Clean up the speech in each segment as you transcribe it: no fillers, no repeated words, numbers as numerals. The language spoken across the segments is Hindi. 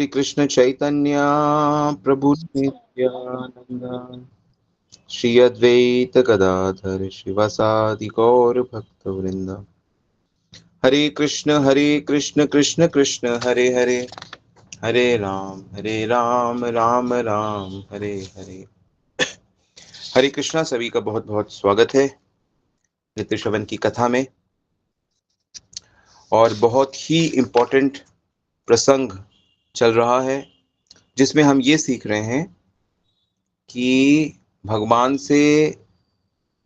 श्री कृष्ण चैतन्य प्रभु नित्यानंद श्री अद्वैत गदाधर शिवसादि गौर भक्त वृंद। हरे कृष्ण कृष्ण कृष्ण हरे हरे, हरे राम राम राम हरे हरे। हरे कृष्णा, सभी का बहुत बहुत स्वागत है नित्य श्रवण की कथा में। और बहुत ही इम्पोर्टेंट प्रसंग चल रहा है जिसमें हम ये सीख रहे हैं कि भगवान से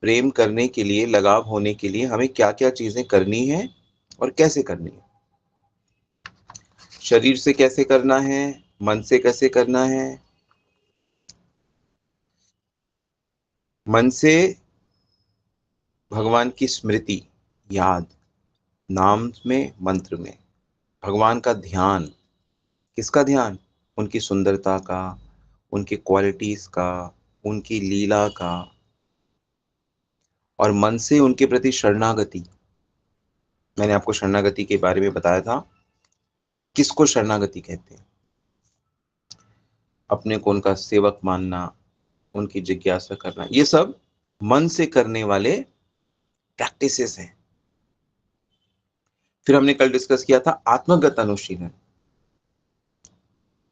प्रेम करने के लिए, लगाव होने के लिए हमें क्या क्या चीजें करनी है और कैसे करनी है। शरीर से कैसे करना है, मन से कैसे करना है। मन से भगवान की स्मृति, याद, नाम में, मंत्र में भगवान का ध्यान। किसका ध्यान? उनकी सुंदरता का, उनकी क्वालिटीज का, उनकी लीला का। और मन से उनके प्रति शरणागति। मैंने आपको शरणागति के बारे में बताया था। किसको शरणागति कहते हैं? अपने को उनका सेवक मानना, उनकी जिज्ञासा करना, ये सब मन से करने वाले प्रैक्टिसेस हैं। फिर हमने कल डिस्कस किया था आत्मगत अनुशीलन,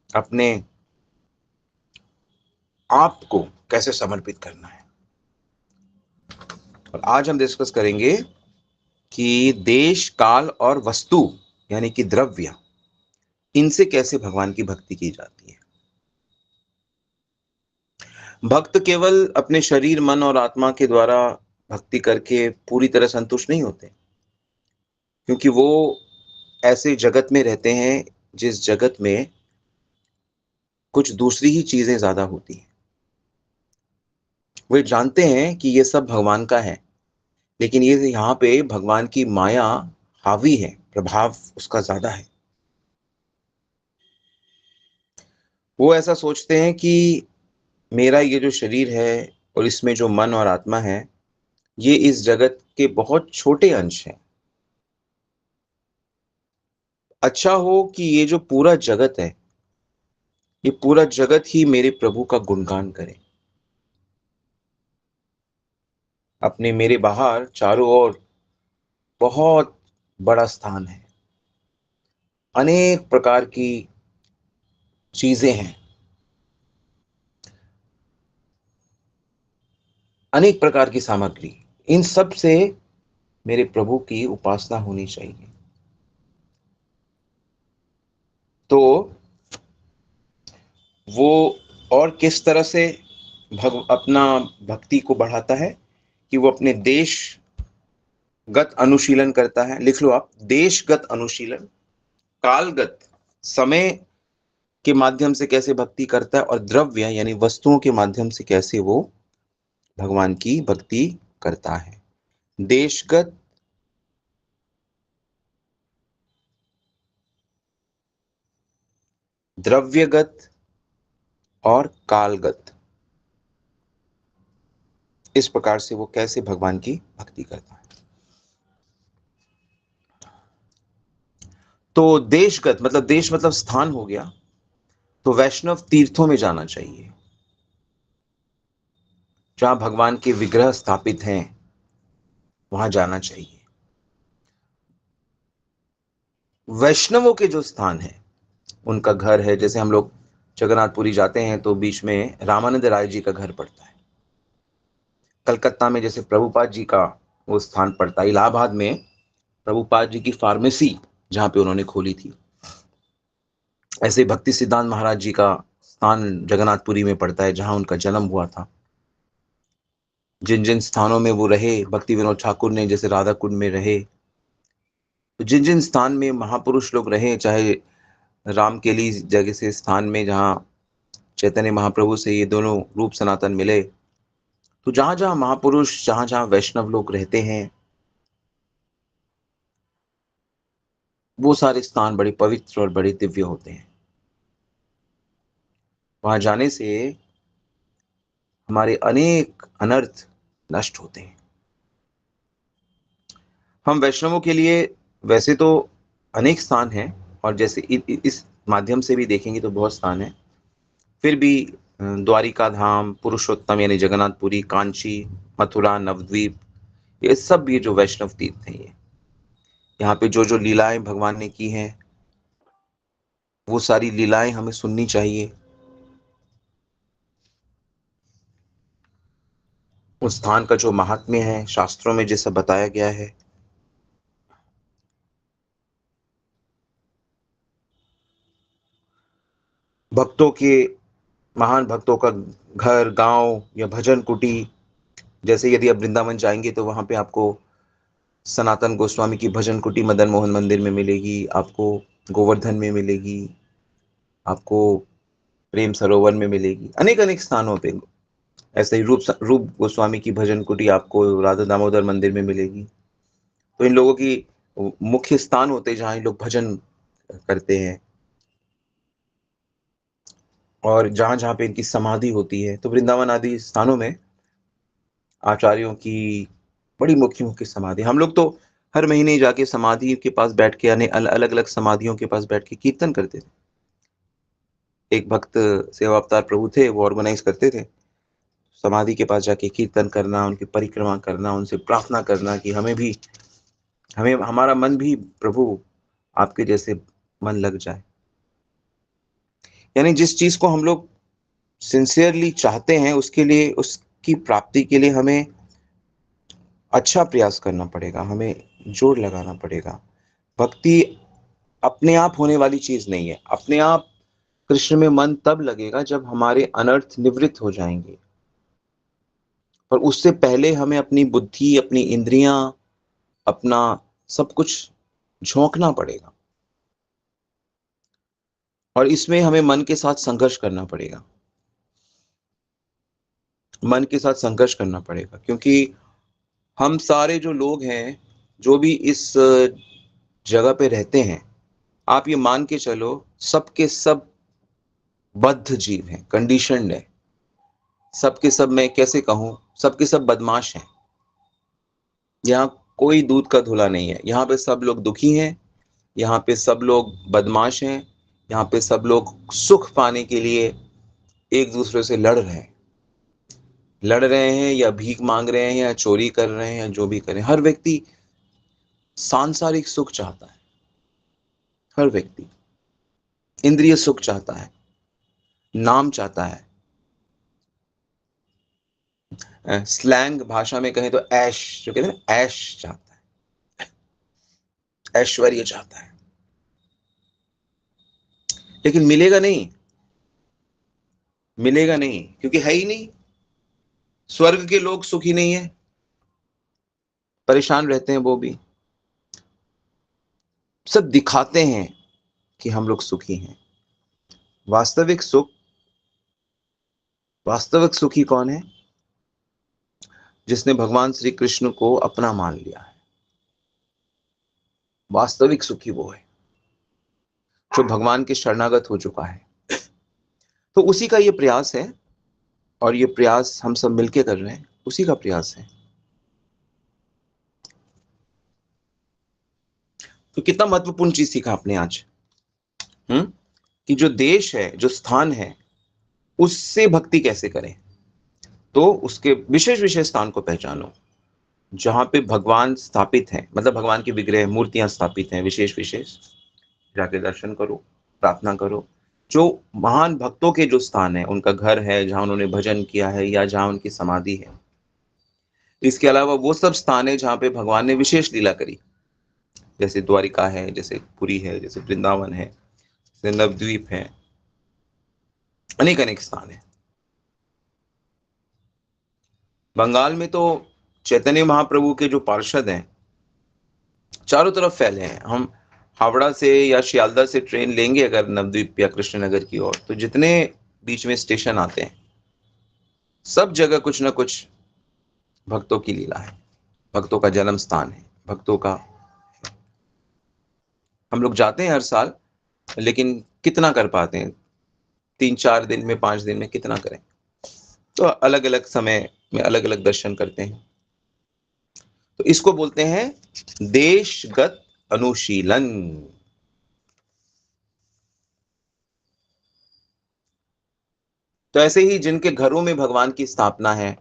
अपने आप को कैसे समर्पित करना है। और आज हम डिस्कस करेंगे कि देश, काल और वस्तु यानी कि द्रव्य, इनसे कैसे भगवान की भक्ति की जाती है। भक्त केवल अपने शरीर, मन और आत्मा के द्वारा भक्ति करके पूरी तरह संतुष्ट नहीं होते, क्योंकि वो ऐसे जगत में रहते हैं जिस जगत में कुछ दूसरी ही चीजें ज्यादा होती हैं। वे जानते हैं कि ये सब भगवान का है, लेकिन ये यहाँ पे भगवान की माया हावी है, प्रभाव उसका ज्यादा है। वो ऐसा सोचते हैं कि मेरा ये जो शरीर है और इसमें जो मन और आत्मा है, ये इस जगत के बहुत छोटे अंश हैं। अच्छा हो कि ये जो पूरा जगत है, ये पूरा जगत ही मेरे प्रभु का गुणगान करे। अपने मेरे बाहर चारों ओर बहुत बड़ा स्थान है, अनेक प्रकार की चीजें हैं, अनेक प्रकार की सामग्री। इन सब से मेरे प्रभु की उपासना होनी चाहिए। तो वो और किस तरह से अपना भक्ति को बढ़ाता है कि वो अपने देशगत अनुशीलन करता है। लिख लो आप, देशगत अनुशीलन, कालगत, समय के माध्यम से कैसे भक्ति करता है, और द्रव्य यानी वस्तुओं के माध्यम से कैसे वो भगवान की भक्ति करता है। देशगत, द्रव्यगत और कालगत, इस प्रकार से वो कैसे भगवान की भक्ति करता है। तो देशगत मतलब, देश मतलब स्थान हो गया, तो वैष्णव तीर्थों में जाना चाहिए जहां भगवान के विग्रह स्थापित हैं, वहां जाना चाहिए। वैष्णवों के जो स्थान है, उनका घर है, जैसे हम लोग जगन्नाथपुरी जाते हैं तो बीच में रामानंद राय जी का घर पड़ता है। कलकत्ता में जैसे प्रभुपाद जी का वो स्थान पड़ता है। इलाहाबाद में प्रभुपाद जी की फार्मेसी जहां पे उन्होंने खोली थी, ऐसे भक्ति सिद्धांत महाराज जी का स्थान जगन्नाथपुरी में पड़ता है जहां उनका जन्म हुआ था। जिन जिन स्थानों में वो रहे, भक्ति विनोद ठाकुर ने जैसे राधा कुंड में रहे, तो जिन जिन स्थान में महापुरुष लोग रहे, चाहे रामकेली जगह से स्थान में जहाँ चैतन्य महाप्रभु से ये दोनों रूप सनातन मिले, तो जहां जहां महापुरुष, जहां जहां वैष्णव लोग रहते हैं, वो सारे स्थान बड़े पवित्र और बड़े दिव्य होते हैं। वहां जाने से हमारे अनेक अनर्थ नष्ट होते हैं। हम वैष्णवों के लिए वैसे तो अनेक स्थान हैं, और जैसे इस माध्यम से भी देखेंगे तो बहुत स्थान है। फिर भी द्वारिका धाम, पुरुषोत्तम यानी जगन्नाथपुरी, कांची, मथुरा, नवद्वीप, ये सब ये जो वैष्णव तीर्थ हैं, ये यहाँ पे जो जो लीलाएं भगवान ने की हैं, वो सारी लीलाएं हमें सुननी चाहिए। उस स्थान का जो महात्म्य है शास्त्रों में जैसा बताया गया है, भक्तों के, महान भक्तों का घर, गांव या भजन कुटी, जैसे यदि आप वृंदावन जाएंगे तो वहां पे आपको सनातन गोस्वामी की भजन कुटी मदन मोहन मंदिर में मिलेगी, आपको गोवर्धन में मिलेगी, आपको प्रेम सरोवर में मिलेगी, अनेक अनेक स्थानों पे। ऐसे ही रूप गोस्वामी की भजन कुटी आपको राधा दामोदर मंदिर में मिलेगी। तो इन लोगों की मुख्य स्थान होते हैं जहाँ ये लोग भजन करते हैं, और जहाँ जहाँ पे इनकी समाधि होती है। तो वृंदावन आदि स्थानों में आचार्यों की बड़ी मुख्य मुख्य समाधि, हम लोग तो हर महीने जाके समाधि के पास बैठ के, यानी अलग अलग समाधियों के पास बैठ के कीर्तन करते थे। एक भक्त सेवा अवतार प्रभु थे, वो ऑर्गेनाइज करते थे समाधि के पास जाके कीर्तन करना, उनकी परिक्रमा करना, उनसे प्रार्थना करना कि हमें हमारा मन भी प्रभु आपके जैसे मन लग जाए। यानी जिस चीज को हम लोग सिंसियरली चाहते हैं, उसके लिए, उसकी प्राप्ति के लिए हमें अच्छा प्रयास करना पड़ेगा, हमें जोर लगाना पड़ेगा। भक्ति अपने आप होने वाली चीज नहीं है। अपने आप कृष्ण में मन तब लगेगा जब हमारे अनर्थ निवृत्त हो जाएंगे, पर उससे पहले हमें अपनी बुद्धि, अपनी इंद्रियां, अपना सब कुछ झोंकना पड़ेगा, और इसमें हमें मन के साथ संघर्ष करना पड़ेगा। मन के साथ संघर्ष करना पड़ेगा, क्योंकि हम सारे जो लोग हैं, जो भी इस जगह पे रहते हैं, आप ये मान के चलो सब के सब बद्ध जीव हैं, कंडीशनड है। सब के सब, मैं कैसे कहूं, सब के सब बदमाश हैं। यहाँ कोई दूध का धुला नहीं है। यहाँ पे सब लोग दुखी हैं, यहाँ पे सब लोग बदमाश हैं, यहाँ पे सब लोग सुख पाने के लिए एक दूसरे से लड़ रहे हैं, या भीख मांग रहे हैं, या चोरी कर रहे हैं, या जो भी करें। हर व्यक्ति सांसारिक सुख चाहता है, हर व्यक्ति इंद्रिय सुख चाहता है, नाम चाहता है, स्लैंग भाषा में कहें तो ऐश, जो कहते हैं ना, ऐश चाहता है, ऐश्वर्य चाहता है। लेकिन मिलेगा नहीं, मिलेगा नहीं, क्योंकि है ही नहीं। स्वर्ग के लोग सुखी नहीं है, परेशान रहते हैं वो भी। सब दिखाते हैं कि हम लोग सुखी हैं। वास्तविक सुख, वास्तविक सुखी कौन है? जिसने भगवान श्री कृष्ण को अपना मान लिया है। वास्तविक सुखी वो है जो भगवान के शरणागत हो चुका है। तो उसी का ये प्रयास है, और ये प्रयास हम सब मिलके कर रहे हैं, उसी का प्रयास है। तो कितना महत्वपूर्ण चीज सीखा आपने आज, हम्म, कि जो देश है, जो स्थान है, उससे भक्ति कैसे करें। तो उसके विशेष विशेष स्थान को पहचानो जहां पे भगवान स्थापित हैं, मतलब भगवान की विग्रह मूर्तियां स्थापित हैं, विशेष विशेष जाके दर्शन करो, प्रार्थना करो। जो महान भक्तों के जो स्थान है, उनका घर है जहां उन्होंने भजन किया है, या जहां उनकी समाधि है। इसके अलावा वो सब स्थान है जहां पे भगवान ने विशेष लीला करी, जैसे द्वारिका है, जैसे पुरी है, जैसे वृंदावन है, जैसे नवद्वीप है, अनेक अनेक स्थान है। बंगाल में तो चैतन्य महाप्रभु के जो पार्षद हैं चारों तरफ फैले हैं। हम हावड़ा से या शियालदह से ट्रेन लेंगे अगर नवद्वीप या कृष्णनगर की ओर, तो जितने बीच में स्टेशन आते हैं, सब जगह कुछ ना कुछ भक्तों की लीला है, भक्तों का जन्म स्थान है, भक्तों का। हम लोग जाते हैं हर साल, लेकिन कितना कर पाते हैं? 3-4 दिन में, 5 दिन में कितना करें? तो अलग अलग समय में अलग अलग दर्शन करते हैं। तो इसको बोलते हैं देशगत अनुशीलन। तो ऐसे ही जिनके घरों में भगवान की स्थापना है,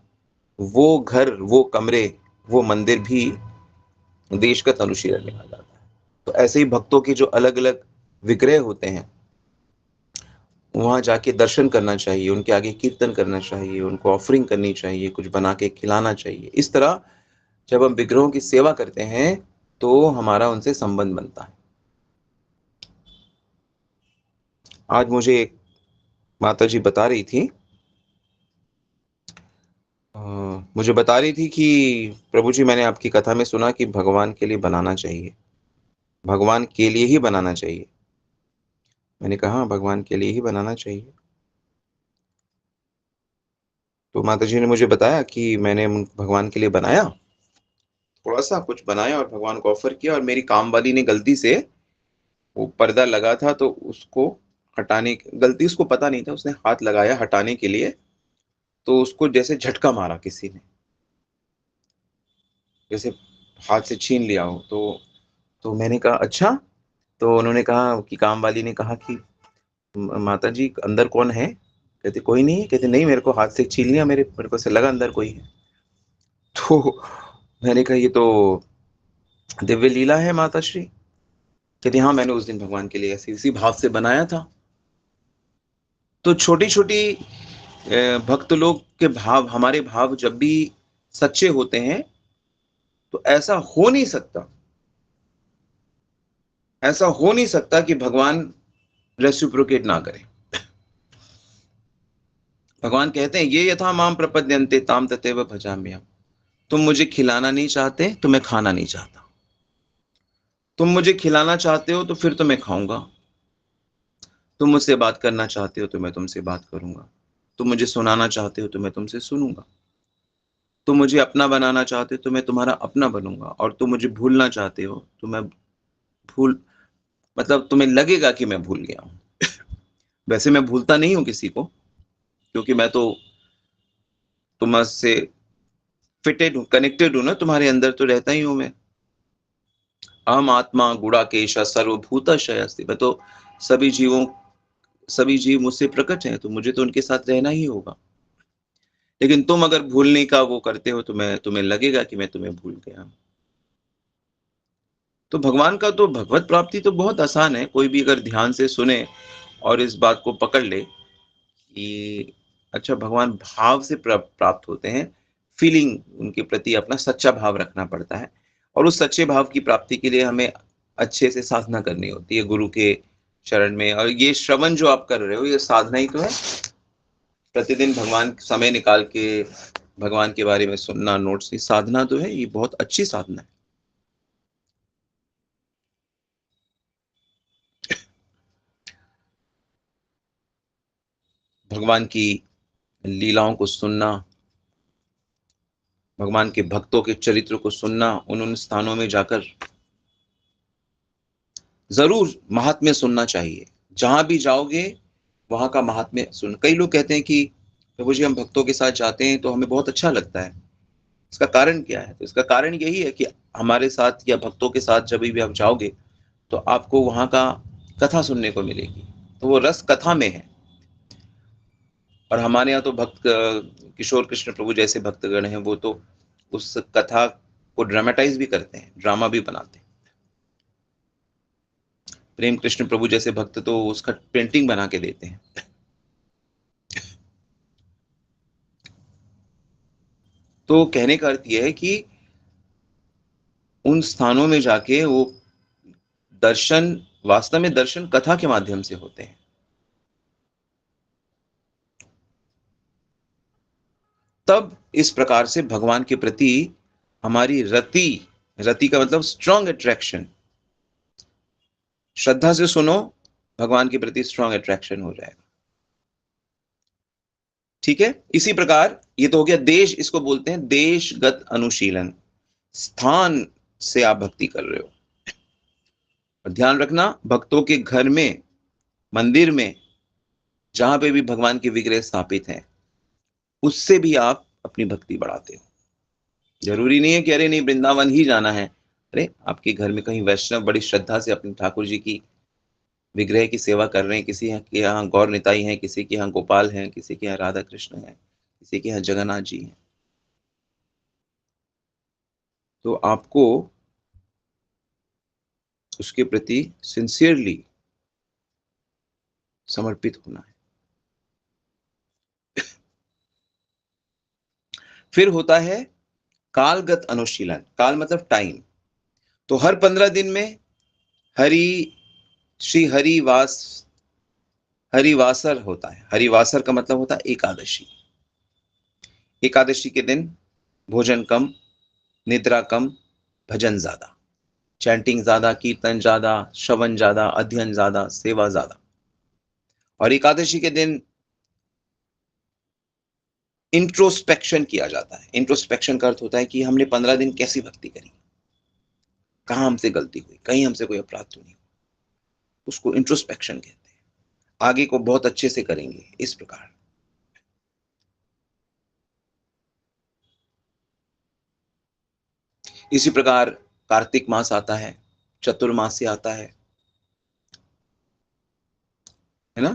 वो घर, वो कमरे, वो मंदिर भी देशगत अनुशीलन में आ जाता है। तो ऐसे ही भक्तों के जो अलग अलग विग्रह होते हैं, वहां जाके दर्शन करना चाहिए, उनके आगे कीर्तन करना चाहिए, उनको ऑफरिंग करनी चाहिए, कुछ बना के खिलाना चाहिए। इस तरह जब हम विग्रहों की सेवा करते हैं तो हमारा उनसे संबंध बनता है। आज मुझे एक माता जी बता रही थी, अ, मुझे बता रही थी कि प्रभु जी, मैंने आपकी कथा में सुना कि भगवान के लिए बनाना चाहिए, भगवान के लिए ही बनाना चाहिए। मैंने कहा हाँ, भगवान के लिए ही बनाना चाहिए। तो माता जी ने मुझे बताया कि मैंने भगवान के लिए बनाया, थोड़ा सा कुछ बनाया और भगवान को ऑफर किया, और मेरी काम वाली ने गलती से, वो पर्दा लगा था तो उसको हटाने, गलती उसको पता नहीं था, उसने हाथ लगाया हटाने के लिए, तो उसको जैसे झटका मारा किसी ने, जैसे हाथ से छीन लिया हो। तो मैंने कहा अच्छा। तो उन्होंने कहा कि काम वाली ने कहा कि माता जी अंदर कौन है?" कहते कोई नहीं है। कहते नहीं, मेरे को हाथ से छीन लिया, मेरे को से लगा अंदर कोई है। तो मैंने कहा ये तो दिव्य लीला है माता श्री। कहती हाँ, मैंने उस दिन भगवान के लिए ऐसे इसी भाव से बनाया था। तो छोटी छोटी भक्त लोग के भाव, हमारे भाव जब भी सच्चे होते हैं, तो ऐसा हो नहीं सकता कि भगवान रेसिप्रोकेट ना करें। भगवान कहते हैं ये यथा माम प्रपद्यन्ते ताम तथैव भजाम्यहम्। तुम मुझे खिलाना नहीं चाहते तो मैं खाना नहीं चाहता, तुम मुझे खिलाना चाहते हो तो फिर तो मैं खाऊंगा, तुम मुझसे बात करना चाहते हो तो मैं तुमसे बात करूंगा, तुम मुझे सुनाना चाहते हो तो मैं तुमसे सुनूंगा, तुम मुझे अपना बनाना चाहते हो तो मैं तुम्हारा अपना बनूंगा, और तुम मुझे भूलना चाहते हो तो मैं भूल, मतलब तुम्हें लगेगा कि मैं भूल गया हूं। वैसे मैं भूलता नहीं हूं किसी को, क्योंकि मैं तो तुमसे फिटेड हूं, कनेक्टेड हूं ना, तुम्हारे अंदर तो रहता ही हूं मैं। अहम आत्मा गुड़ाकेश सर्वभूतशय अस्ति। मैं तो सभी जीवों, सभी जीव मुझसे प्रकट हैं, तो मुझे तो उनके साथ रहना ही होगा। लेकिन तुम अगर भूलने का वो करते हो तो मैं, तुम्हें लगेगा कि मैं तुम्हें भूल गया। तो भगवान का तो, भगवत प्राप्ति तो बहुत आसान है। कोई भी अगर ध्यान से सुने और इस बात को पकड़ ले कि अच्छा भगवान भाव से प्राप्त होते हैं, फीलिंग उनके प्रति अपना सच्चा भाव रखना पड़ता है, और उस सच्चे भाव की प्राप्ति के लिए हमें अच्छे से साधना करनी होती है गुरु के शरण में। और ये श्रवण जो आप कर रहे हो, ये साधना ही तो है। प्रतिदिन भगवान समय निकाल के भगवान के बारे में सुनना, नोट्स, ये साधना तो है, ये बहुत अच्छी साधना है। भगवान की लीलाओं को सुनना, भगवान के भक्तों के चरित्र को सुनना, उन स्थानों में जाकर जरूर महात्म्य सुनना चाहिए। जहां भी जाओगे वहां का महात्म्य सुन। कई लोग कहते हैं कि प्रभु जी हम भक्तों के साथ जाते हैं तो हमें बहुत अच्छा लगता है, इसका कारण क्या है? तो इसका कारण यही है कि हमारे साथ या भक्तों के साथ जब भी आप जाओगे तो आपको वहां का कथा सुनने को मिलेगी, तो वो रस कथा में है। और हमारे यहाँ तो भक्त किशोर कृष्ण प्रभु जैसे भक्तगण हैं, वो तो उस कथा को ड्रामेटाइज भी करते हैं, ड्रामा भी बनाते हैं। प्रेम कृष्ण प्रभु जैसे भक्त तो उसका पेंटिंग बना के देते हैं। तो कहने का अर्थ यह है कि उन स्थानों में जाके वो दर्शन, वास्तव में दर्शन कथा के माध्यम से होते हैं। तब इस प्रकार से भगवान के प्रति हमारी रति, रति का मतलब स्ट्रॉन्ग अट्रैक्शन, श्रद्धा से सुनो, भगवान के प्रति स्ट्रॉन्ग अट्रैक्शन हो जाएगा। ठीक है, इसी प्रकार ये तो हो गया देश, इसको बोलते हैं देशगत अनुशीलन। स्थान से आप भक्ति कर रहे हो। और ध्यान रखना, भक्तों के घर में, मंदिर में, जहां पे भी भगवान के विग्रह स्थापित हैं, उससे भी आप अपनी भक्ति बढ़ाते हो। जरूरी नहीं है कि अरे नहीं वृंदावन ही जाना है। अरे आपके घर में कहीं वैष्णव बड़ी श्रद्धा से अपने ठाकुर जी की विग्रह की सेवा कर रहे हैं, किसी के यहाँ गौर निताई हैं, किसी के यहाँ गोपाल हैं, किसी के यहाँ राधा कृष्ण हैं, किसी के यहाँ जगन्नाथ जी हैं, तो आपको उसके प्रति सिंसियरली समर्पित होना है। फिर होता है कालगत अनुशीलन। काल मतलब टाइम। तो हर 15 दिन में हरि श्री हरिवासर होता है। हरिवासर का मतलब होता है एकादशी। एकादशी के दिन भोजन कम, निद्रा कम, भजन ज्यादा, चैंटिंग ज्यादा, कीर्तन ज्यादा, श्रवण ज्यादा, अध्ययन ज्यादा, सेवा ज्यादा। और एकादशी के दिन इंट्रोस्पेक्शन किया जाता है। इंट्रोस्पेक्शन का अर्थ होता है कि हमने 15 दिन कैसी भक्ति करी, कहाँ हमसे गलती हुई, कहीं हमसे कोई अपराध तो नहीं, उसको इंट्रोस्पेक्शन कहते हैं। आगे को बहुत अच्छे से करेंगे इस प्रकार। इसी प्रकार कार्तिक मास आता है, चतुर्मास्य आता है ना।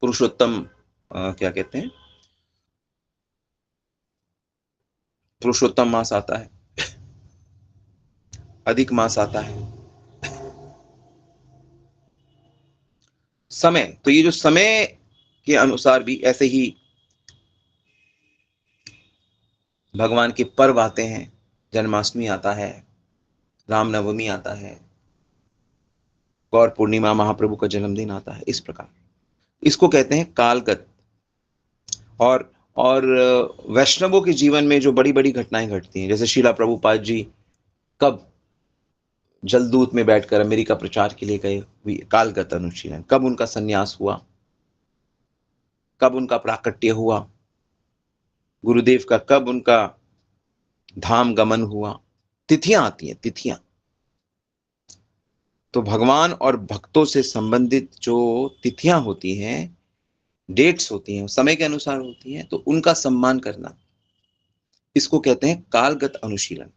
पुरुषोत्तम क्या कहते हैं, पुरुषोत्तम मास आता है, अधिक मास आता है। समय, तो ये जो समय के अनुसार भी ऐसे ही भगवान के पर्व आते हैं। जन्माष्टमी आता है, रामनवमी आता है, गौर पूर्णिमा, महाप्रभु का जन्मदिन आता है। इस प्रकार इसको कहते हैं कालगत। और वैष्णवों के जीवन में जो बड़ी बड़ी घटनाएं घटती हैं, जैसे शीला प्रभुपाद जी कब जलदूत में बैठकर अमेरिका प्रचार के लिए गए, कालगत अनुशीलन। कब उनका संन्यास हुआ, कब उनका प्राकट्य हुआ, गुरुदेव का कब उनका धाम गमन हुआ, तिथियां आती हैं, तिथियां। तो भगवान और भक्तों से संबंधित जो तिथियां होती हैं, डेट्स होती हैं, समय के अनुसार होती हैं, तो उनका सम्मान करना, इसको कहते हैं कालगत अनुशीलन।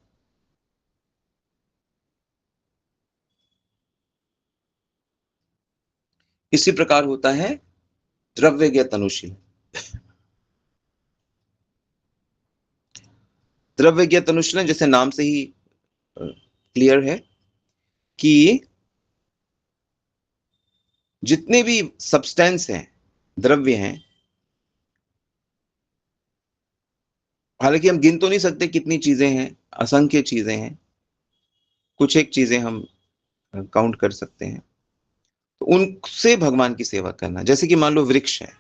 इसी प्रकार होता है द्रव्यज्ञत अनुशीलन। द्रव्यज्ञत अनुशीलन जैसे नाम से ही क्लियर है कि जितने भी सब्सटेंस हैं, द्रव्य हैं, हालांकि हम गिन तो नहीं सकते कितनी चीजें हैं, असंख्य चीजें हैं, कुछ एक चीजें हम काउंट कर सकते हैं। तो उनसे भगवान की सेवा करना, जैसे कि मान लो वृक्ष है,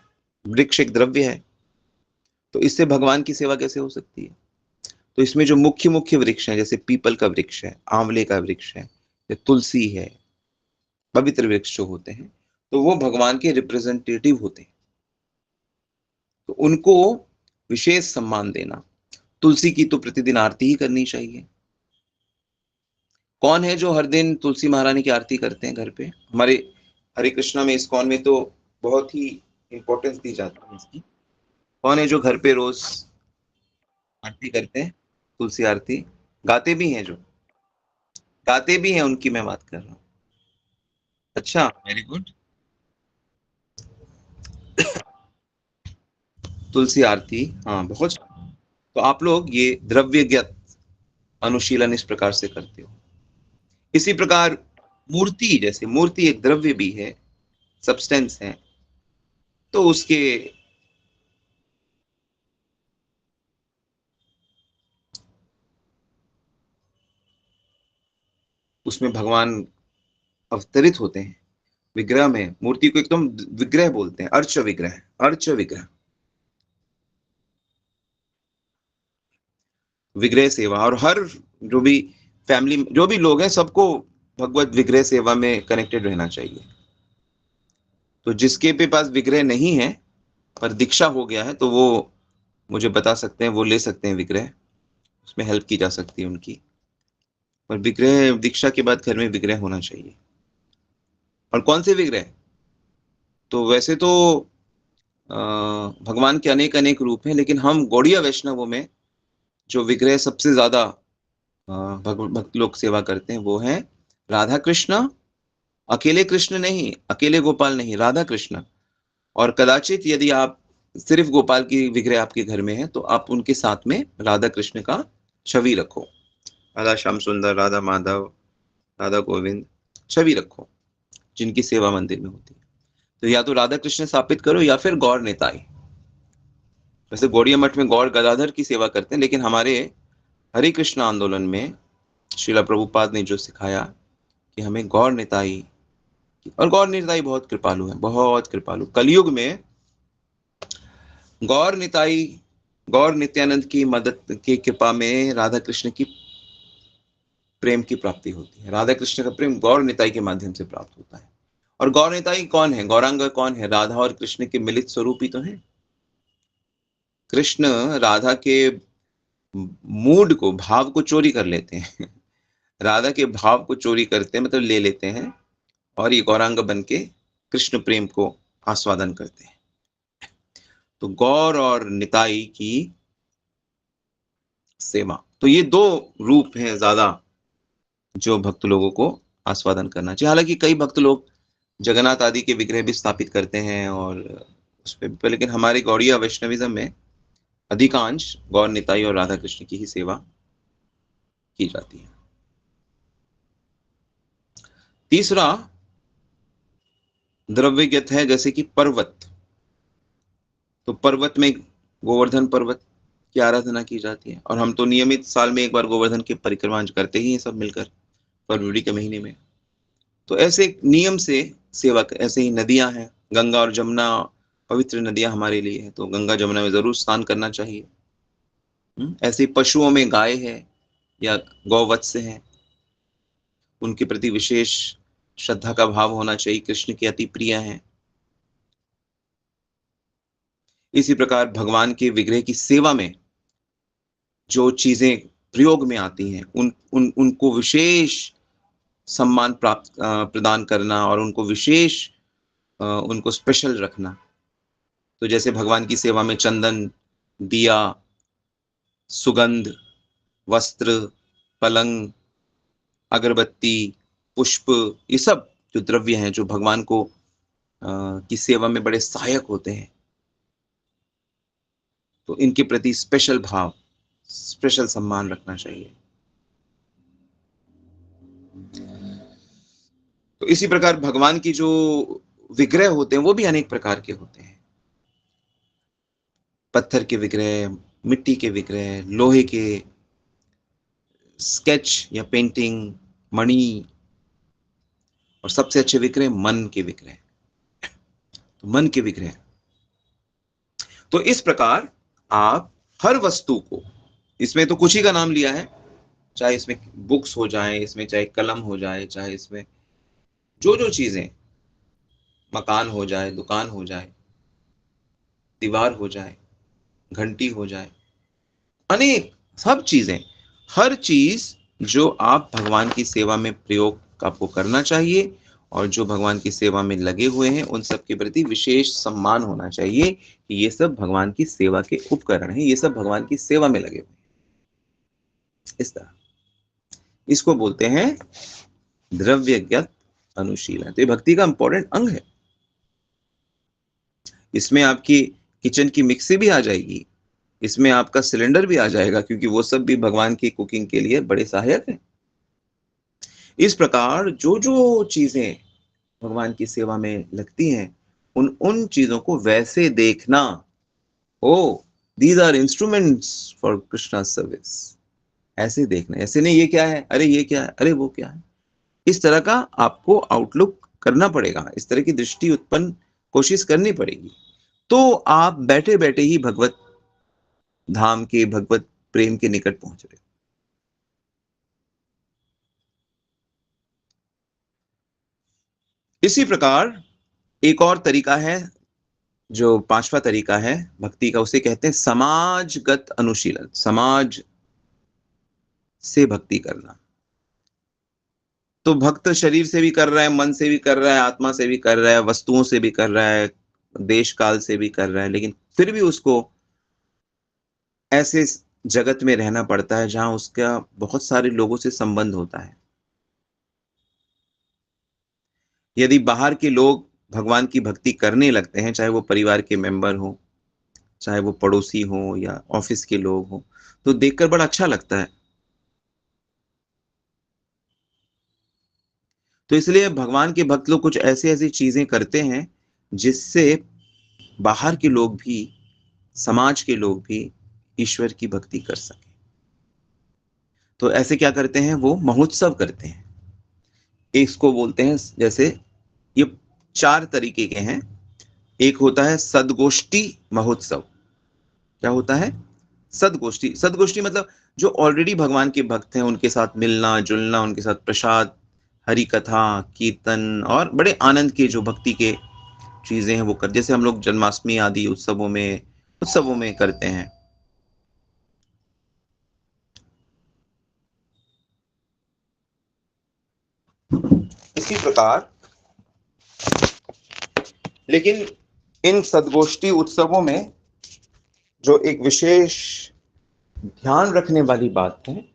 वृक्ष एक द्रव्य है, तो इससे भगवान की सेवा कैसे हो सकती है। तो इसमें जो मुख्य मुख्य वृक्ष हैं, जैसे पीपल का वृक्ष है, आंवले का वृक्ष है, या तुलसी है, पवित्र वृक्ष जो होते हैं, तो वो भगवान के रिप्रेजेंटेटिव होते हैं, तो उनको विशेष सम्मान देना। तुलसी की तो प्रतिदिन आरती ही करनी चाहिए। कौन है जो हर दिन तुलसी महारानी की आरती करते हैं घर पे? हमारे हरे कृष्णा में, इस्कॉन में तो बहुत ही इंपॉर्टेंस दी जाती है इसकी। कौन है जो घर पे रोज आरती करते हैं, तुलसी आरती? गाते भी हैं, जो गाते भी हैं उनकी मैं बात कर रहा हूँ। अच्छा, वेरी गुड। तुलसी आरती, हाँ बहुत। तो आप लोग ये द्रव्यज्ञत अनुशीलन इस प्रकार से करते हो। इसी प्रकार मूर्ति, जैसे मूर्ति एक द्रव्य भी है, सब्सटेंस है, तो उसके उसमें भगवान अवतरित होते हैं। विग्रह में, मूर्ति को एकदम विग्रह बोलते हैं, अर्च विग्रह, अर्च विग्रह, विग्रह सेवा। और हर जो भी फैमिली, जो भी लोग हैं, सबको भगवत विग्रह सेवा में कनेक्टेड रहना चाहिए। तो जिसके भी पास विग्रह नहीं है पर दीक्षा हो गया है, तो वो मुझे बता सकते हैं, वो ले सकते हैं विग्रह, उसमें हेल्प की जा सकती है उनकी। पर विग्रह, दीक्षा के बाद घर में विग्रह होना चाहिए। और कौन से विग्रह? तो वैसे तो भगवान के अनेक अनेक रूप हैं, लेकिन हम गौड़ीय वैष्णवों में जो विग्रह सबसे ज्यादा भक्त लोग सेवा करते हैं, वो है राधा कृष्ण अकेले कृष्ण नहीं, अकेले गोपाल नहीं, राधा कृष्ण। और कदाचित यदि आप सिर्फ गोपाल की विग्रह आपके घर में है तो आप उनके साथ में राधा कृष्ण का छवि रखो। राधा श्याम सुंदर, राधा माधव, राधा गोविंद छवि रखो जिनकी सेवा मंदिर में होती है। तो या तो राधा कृष्ण स्थापित करो या फिर गौर निताई। वैसे गौड़िया मठ में गौर गदाधर की सेवा करते हैं, लेकिन हमारे हरे कृष्ण आंदोलन में श्रीला प्रभुपाद ने जो सिखाया कि हमें गौर निताई, और गौर निताई बहुत कृपालु है, बहुत कृपालु। कलयुग में गौर निताई, गौर नित्यानंद की मदद की कृपा में राधा कृष्ण की प्रेम की प्राप्ति होती है। राधा कृष्ण का प्रेम गौर निताई के माध्यम से प्राप्त होता है। और गौर निताई कौन है? गौरांग कौन है? राधा और कृष्ण के मिलित स्वरूप ही तो है। कृष्ण राधा के मूड को, भाव को चोरी कर लेते हैं। राधा के भाव को चोरी करते हैं, मतलब ले लेते हैं, और ये गौरांग बन के कृष्ण प्रेम को आस्वादन करते हैं। तो गौर और निताई की सेवा, तो ये दो रूप हैं ज्यादा जो भक्त लोगों को आस्वादन करना चाहिए। हालांकि कई भक्त लोग जगन्नाथ आदि के विग्रह भी स्थापित करते हैं और उस पे, लेकिन हमारे गौड़ीय वैष्णविज्म में अधिकांश गौर निताई और राधा कृष्ण की ही सेवा की जाती है। तीसरा द्रव्यगत है, जैसे कि पर्वत। तो पर्वत में गोवर्धन पर्वत की आराधना की जाती है, और हम तो नियमित साल में एक बार गोवर्धन की परिक्रमा करते ही हैं सब मिलकर, फरवरी के महीने में। तो ऐसे एक नियम से सेवा, ऐसे ही नदियां हैं, गंगा और जमुना पवित्र नदियां हमारे लिए है, तो गंगा जमुना में जरूर स्नान करना चाहिए। ऐसे ही पशुओं में गाय है या गौवत्स है, उनके प्रति विशेष श्रद्धा का भाव होना चाहिए, कृष्ण की अति प्रिय है। इसी प्रकार भगवान के विग्रह की सेवा में जो चीजें प्रयोग में आती हैं उनको विशेष सम्मान प्राप्त प्रदान करना, और उनको विशेष उनको स्पेशल रखना। तो जैसे भगवान की सेवा में चंदन, दिया, सुगंध, वस्त्र, पलंग, अगरबत्ती, पुष्प, ये सब जो द्रव्य हैं जो भगवान को की सेवा में बड़े सहायक होते हैं, तो इनके प्रति स्पेशल भाव, स्पेशल सम्मान रखना चाहिए। तो इसी प्रकार भगवान की जो विग्रह होते हैं वो भी अनेक प्रकार के होते हैं। पत्थर के विग्रह, मिट्टी के विग्रह, लोहे के, स्केच या पेंटिंग, मणि, और सबसे अच्छे विग्रह मन के विग्रह। तो मन के विग्रह, तो इस प्रकार आप हर वस्तु को, इसमें तो कुछ ही का नाम लिया है, चाहे इसमें बुक्स हो जाए, इसमें चाहे कलम हो जाए, चाहे इसमें जो जो चीजें, मकान हो जाए, दुकान हो जाए, दीवार हो जाए, घंटी हो जाए, अनेक सब चीजें, हर चीज जो आप भगवान की सेवा में प्रयोग आपको करना चाहिए, और जो भगवान की सेवा में लगे हुए हैं उन सब के प्रति विशेष सम्मान होना चाहिए कि ये सब भगवान की सेवा के उपकरण हैं, ये सब भगवान की सेवा में लगे हुए हैं। इस तरह इसको बोलते हैं द्रव्यज्ञ अनुशीलन। तो ये भक्ति का इंपॉर्टेंट अंग है। इसमें आपकी किचन की मिक्सी भी आ जाएगी, इसमें आपका सिलेंडर भी आ जाएगा, क्योंकि वो सब भी भगवान की कुकिंग के लिए बड़े सहायक हैं। इस प्रकार जो जो चीजें भगवान की सेवा में लगती हैं, उन उन चीजों को वैसे देखना, oh these are instruments for Krishna service, ऐसे देखना, ऐसे नहीं ये क्या है, अरे ये क्या है, अरे वो क्या है। इस तरह का आपको आउटलुक करना पड़ेगा, इस तरह की दृष्टि उत्पन्न कोशिश करनी पड़ेगी, तो आप बैठे बैठे ही भगवत धाम के, भगवत प्रेम के निकट पहुंच रहे। इसी प्रकार एक और तरीका है, जो पांचवा तरीका है भक्ति का, उसे कहते हैं समाजगत अनुशीलन। समाज से भक्ति करना, तो भक्त शरीर से भी कर रहा है, मन से भी कर रहा है, आत्मा से भी कर रहा है, वस्तुओं से भी कर रहा है, देश काल से भी कर रहा है, लेकिन फिर भी उसको ऐसे जगत में रहना पड़ता है जहां उसका बहुत सारे लोगों से संबंध होता है। यदि बाहर के लोग भगवान की भक्ति करने लगते हैं, चाहे वो परिवार के मेंबर हों, चाहे वो पड़ोसी हों या ऑफिस के लोग हों, तो देखकर बड़ा अच्छा लगता है। तो इसलिए भगवान के भक्त लोग कुछ ऐसी-ऐसी चीज़ें करते हैं, जिससे बाहर के लोग भी, समाज के लोग भी ईश्वर की भक्ति कर सकें। तो ऐसे क्या करते हैं वो महोत्सव करते हैं। इसको बोलते हैं जैसे ये 4 तरीके के हैं। एक होता है सदगोष्ठी महोत्सव। क्या होता है? सदगोष्ठी। सदगोष्ठी मतलब जो ऑलरेडी भगवान के भक्त हैं, उनके साथ मिलना-जुलना, उनके साथ प्रसाद, हरि कथा, कीर्तन और बड़े आनंद के जो भक्ति के चीज़ें हैं वो कर जैसे हम लोग जन्माष्टमी आदि उत्सवों में करते हैं। इसी प्रकार लेकिन इन सदगोष्ठी उत्सवों में जो एक विशेष ध्यान रखने वाली बात है,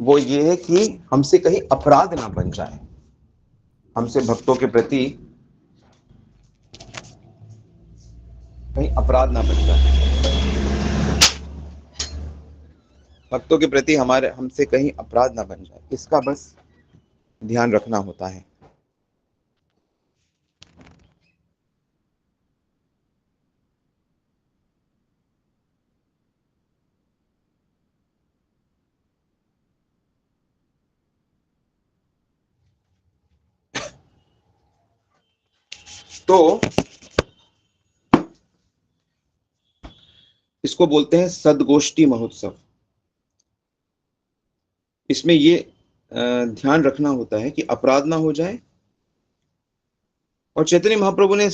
वो ये है कि हमसे कहीं अपराध ना बन जाए। हमसे भक्तों के प्रति कहीं अपराध ना बन जाए। भक्तों के प्रति हमारे हमसे कहीं अपराध ना बन जाए, इसका बस ध्यान रखना होता है। तो इसको बोलते हैं सदगोष्ठी महोत्सव। इसमें ये ध्यान रखना होता है कि अपराध ना हो जाए। और चैतन्य महाप्रभु ने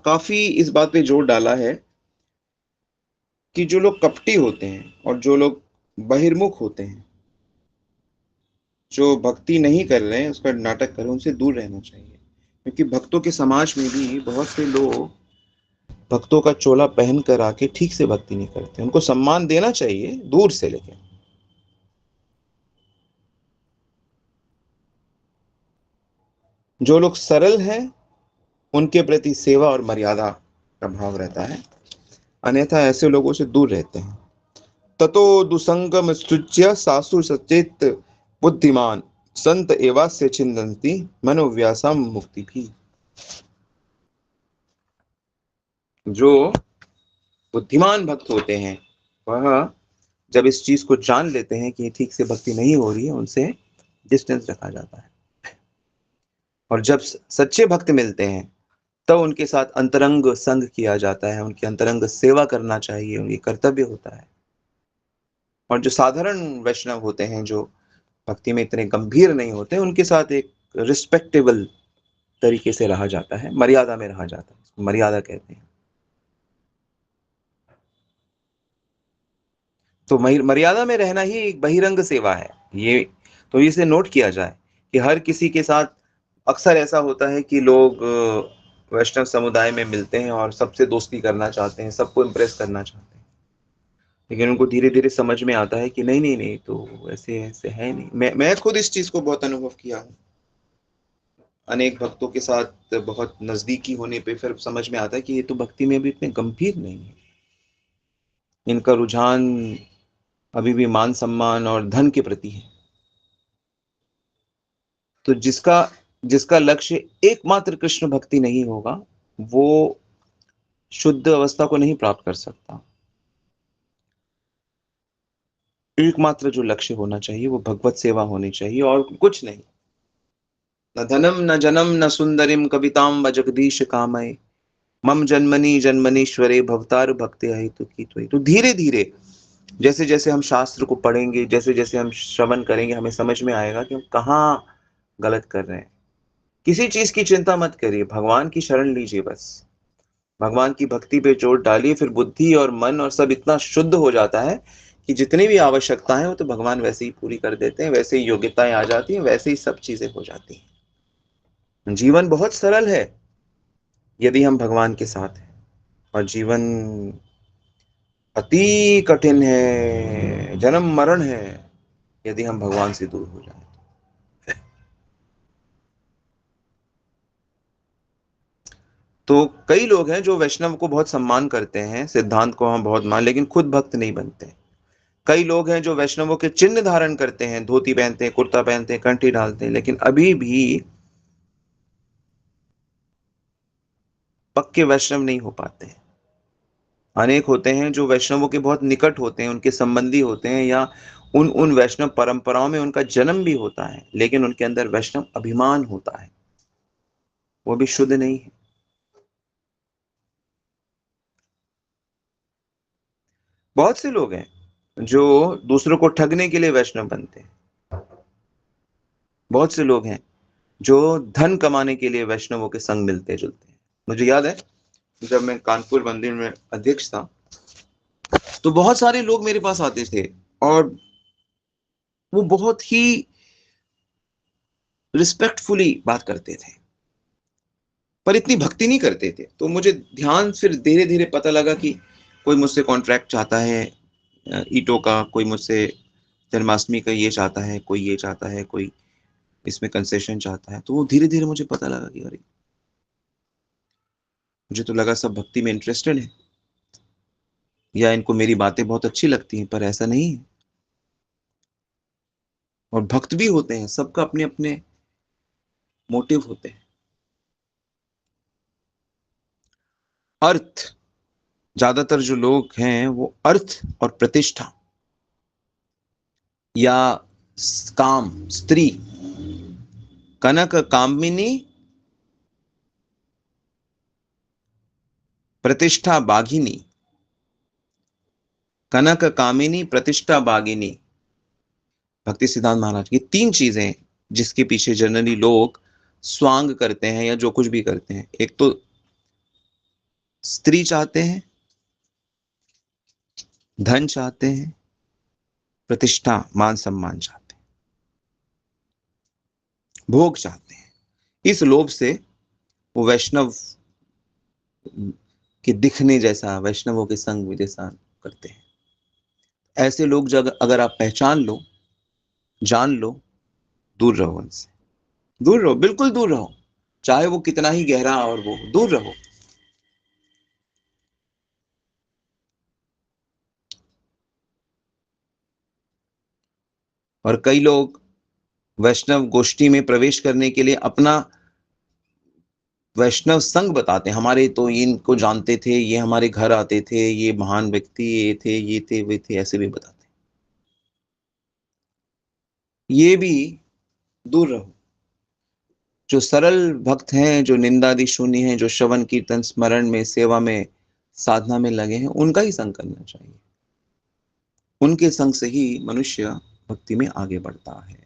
काफी इस बात पे जोर डाला है कि जो लोग कपटी होते हैं और जो लोग बहिर्मुख होते हैं, जो भक्ति नहीं कर रहे हैं, उसका नाटक कर रहे हैं, उनसे दूर रहना चाहिए। क्योंकि भक्तों के समाज में भी बहुत से लोग भक्तों का चोला पहन कर आके ठीक से भक्ति नहीं करते। उनको सम्मान देना चाहिए दूर से, लेकिन जो लोग सरल हैं उनके प्रति सेवा और मर्यादा का भाव रहता है, अन्यथा ऐसे लोगों से दूर रहते हैं। ततो दुसंगम सृज्य सासु सचेत बुद्धिमान संत एवास्य छिन्दन्ति मनोव्यासम मुक्ति भी। जो बुद्धिमान भक्त होते हैं वह जब इस चीज को जान लेते हैं कि ठीक से भक्ति नहीं हो रही है, उनसे डिस्टेंस रखा जाता है। और जब सच्चे भक्त मिलते हैं तब उनके साथ अंतरंग संग किया जाता है, उनकी अंतरंग सेवा करना चाहिए, उनकी कर्तव्य होता है। और जो साधारण वैष्णव होते हैं, जो भक्ति में इतने गंभीर नहीं होते, उनके साथ एक रिस्पेक्टेबल तरीके से रहा जाता है, मर्यादा में रहा जाता है, इसको मर्यादा कहते हैं। तो मर्यादा में रहना ही एक बहिरंग सेवा है ये। तो इसे नोट किया जाए कि हर किसी के साथ अक्सर ऐसा होता है कि लोग वैष्णव समुदाय में मिलते हैं और सबसे दोस्ती करना चाहते हैं, सबको इम्प्रेस करना चाहते हैं। लेकिन उनको धीरे धीरे समझ में आता है कि नहीं नहीं नहीं, तो ऐसे ऐसे है नहीं। मैं खुद इस चीज को बहुत अनुभव किया हूँ। अनेक भक्तों के साथ बहुत नजदीकी होने पे फिर समझ में आता है कि ये तो भक्ति में अभी इतने गंभीर नहीं है। इनका रुझान अभी भी मान सम्मान और धन के प्रति है। तो जिसका जिसका लक्ष्य एकमात्र कृष्ण भक्ति नहीं होगा, वो शुद्ध अवस्था को नहीं प्राप्त कर सकता। एकमात्र जो लक्ष्य होना चाहिए वो भगवत सेवा होनी चाहिए और कुछ नहीं। न धनम न जनम न सुंदरिम कविताम व जगदीश कामय मम जन्मनि जन्मनीश्वरे भवतार भक्ति हेतु की। तो धीरे धीरे जैसे जैसे हम शास्त्र को पढ़ेंगे, जैसे जैसे हम श्रवण करेंगे, हमें समझ में आएगा कि हम कहाँ गलत कर रहे हैं। किसी चीज की चिंता मत करिए, भगवान की शरण लीजिए बस। भगवान की भक्ति पे जोर डालिए, फिर बुद्धि और मन और सब इतना शुद्ध हो जाता है कि जितनी भी आवश्यकता है वो तो भगवान वैसे ही पूरी कर देते हैं, वैसे ही योग्यताएं आ जाती हैं, वैसे ही सब चीजें हो जाती हैं। जीवन बहुत सरल है यदि हम भगवान के साथ हैं, और जीवन अति कठिन है, जन्म मरण है यदि हम भगवान से दूर हो जाए। तो कई लोग हैं जो वैष्णव को बहुत सम्मान करते हैं, सिद्धांत को हम बहुत मान, लेकिन खुद भक्त नहीं बनते। कई लोग हैं जो वैष्णवों के चिन्ह धारण करते हैं, धोती पहनते हैं, कुर्ता पहनते हैं, कंठी डालते हैं, लेकिन अभी भी पक्के वैष्णव नहीं हो पाते हैं। अनेक होते हैं जो वैष्णवों के बहुत निकट होते हैं, उनके संबंधी होते हैं, या उन उन वैष्णव परंपराओं में उनका जन्म भी होता है, लेकिन उनके अंदर वैष्णव अभिमान होता है, वो भी शुद्ध नहीं है। बहुत से लोग हैं जो दूसरों को ठगने के लिए वैष्णव बनते हैं। बहुत से लोग हैं जो धन कमाने के लिए वैष्णवों के संग मिलते जुलते हैं। मुझे याद है जब मैं कानपुर मंदिर में अध्यक्ष था, तो बहुत सारे लोग मेरे पास आते थे और वो बहुत ही रिस्पेक्टफुली बात करते थे, पर इतनी भक्ति नहीं करते थे। तो मुझे ध्यान फिर धीरे धीरे पता लगा कि कोई मुझसे कॉन्ट्रैक्ट चाहता है ईंटों का, कोई मुझसे जन्माष्टमी का ये चाहता है, कोई ये चाहता है, कोई इसमें कंसेशन चाहता है। तो वो धीरे धीरे मुझे पता लगा कि अरे, मुझे तो लगा सब भक्ति में इंटरेस्टेड है, या इनको मेरी बातें बहुत अच्छी लगती हैं, पर ऐसा नहीं है। और भक्त भी होते हैं, सबका अपने अपने मोटिव होते हैं। अर्थ, ज्यादातर जो लोग हैं वो अर्थ और प्रतिष्ठा या काम, स्त्री, कनक कामिनी प्रतिष्ठा बाघिनी, कनक कामिनी प्रतिष्ठा बाघिनी, भक्ति सिद्धांत महाराज की तीन चीजें जिसके पीछे जनरली लोग स्वांग करते हैं या जो कुछ भी करते हैं। एक तो स्त्री चाहते हैं, धन चाहते हैं, प्रतिष्ठा मान सम्मान चाहते हैं, भोग चाहते हैं। इस लोभ से वो वैष्णव के दिखने जैसा, वैष्णवों के संग में जैसा करते हैं। ऐसे लोग जब अगर आप पहचान लो, जान लो, दूर रहो उनसे, दूर रहो, बिल्कुल दूर रहो, चाहे वो कितना ही गहरा और वो दूर रहो। और कई लोग वैष्णव गोष्ठी में प्रवेश करने के लिए अपना वैष्णव संग बताते हैं, हमारे तो इनको जानते थे, ये हमारे घर आते थे, ये महान व्यक्ति, ये थे, ये थे, वे थे, ऐसे भी बताते हैं। ये भी दूर रहो। जो सरल भक्त हैं, जो निंदादि शून्य हैं, जो श्रवण कीर्तन स्मरण में, सेवा में, साधना में लगे हैं, उनका ही संग करना चाहिए। उनके संग से ही मनुष्य भक्ति में आगे बढ़ता है।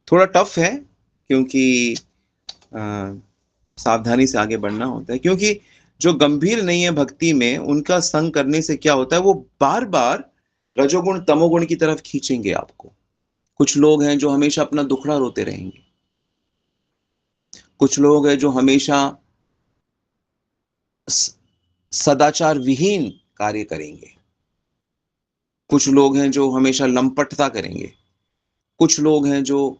थोड़ा टफ है, क्योंकि सावधानी से आगे बढ़ना होता है, क्योंकि जो गंभीर नहीं है भक्ति में, उनका संग करने से क्या होता है, वो बार बार रजोगुण तमोगुण की तरफ खींचेंगे आपको। कुछ लोग हैं जो हमेशा अपना दुखड़ा रोते रहेंगे, कुछ लोग हैं जो हमेशा सदाचार विहीन कार्य करेंगे, कुछ लोग हैं जो हमेशा लंपटता करेंगे, कुछ लोग हैं जो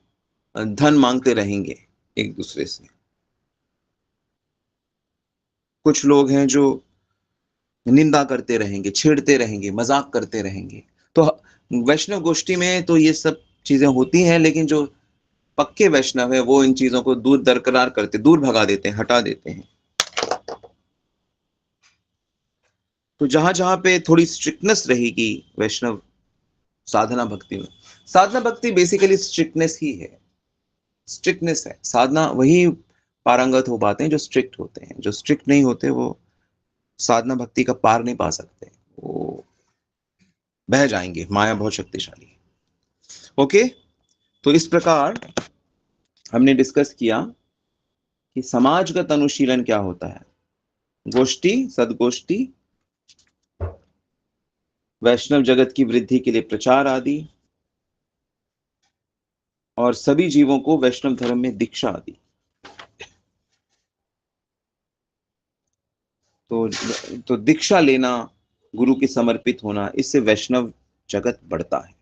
धन मांगते रहेंगे एक दूसरे से, कुछ लोग हैं जो निंदा करते रहेंगे, छेड़ते रहेंगे, मजाक करते रहेंगे। तो वैष्णव गोष्ठी में तो ये सब चीजें होती हैं, लेकिन जो पक्के वैष्णव है वो इन चीजों को दूर दरकरार करते, दूर भगा देते हैं, हटा देते हैं। तो जहां जहां पे थोड़ी स्ट्रिक्टनेस रहेगी वैष्णव साधना भक्ति में, साधना भक्ति बेसिकली स्ट्रिक्टनेस ही है, स्ट्रिक्टनेस है। साधना वही पारंगत हो पाते हैं जो स्ट्रिक्ट होते हैं, जो स्ट्रिक्ट नहीं होते वो साधना भक्ति का पार नहीं पा सकते, वो बह जाएंगे, माया बहुत शक्तिशाली है। ओके, तो इस प्रकार हमने डिस्कस किया कि समाजगत अनुशीलन क्या होता है, गोष्ठी, सदगोष्ठी, वैष्णव जगत की वृद्धि के लिए प्रचार आदि, और सभी जीवों को वैष्णव धर्म में दीक्षा आदि। तो दीक्षा लेना, गुरु के समर्पित होना, इससे वैष्णव जगत बढ़ता है,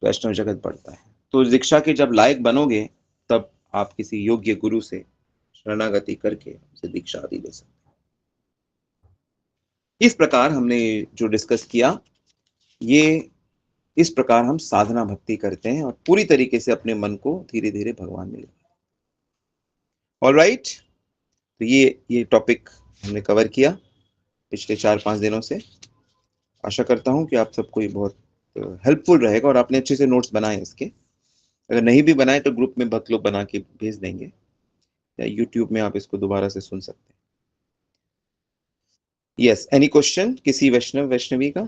वैष्णव जगत बढ़ता है। तो दीक्षा के जब लायक बनोगे तब आप किसी योग्य गुरु से शरणागति करके उसे दीक्षा आदि ले सकते हैं। इस प्रकार हमने जो डिस्कस किया, ये इस प्रकार हम साधना भक्ति करते हैं और पूरी तरीके से अपने मन को धीरे धीरे भगवान में ले। ऑलराइट, तो ये टॉपिक हमने कवर किया पिछले 4-5 दिनों से। आशा करता हूं कि आप सबको ये बहुत हेल्पफुल रहेगा और आपने अच्छे से नोट्स बनाए इसके। अगर नहीं भी बनाए तो ग्रुप में भक्त लोग बना के भेज देंगे, या यूट्यूब में आप इसको दोबारा से सुन सकते हैं। यस, एनी क्वेश्चन किसी वैष्णवी का?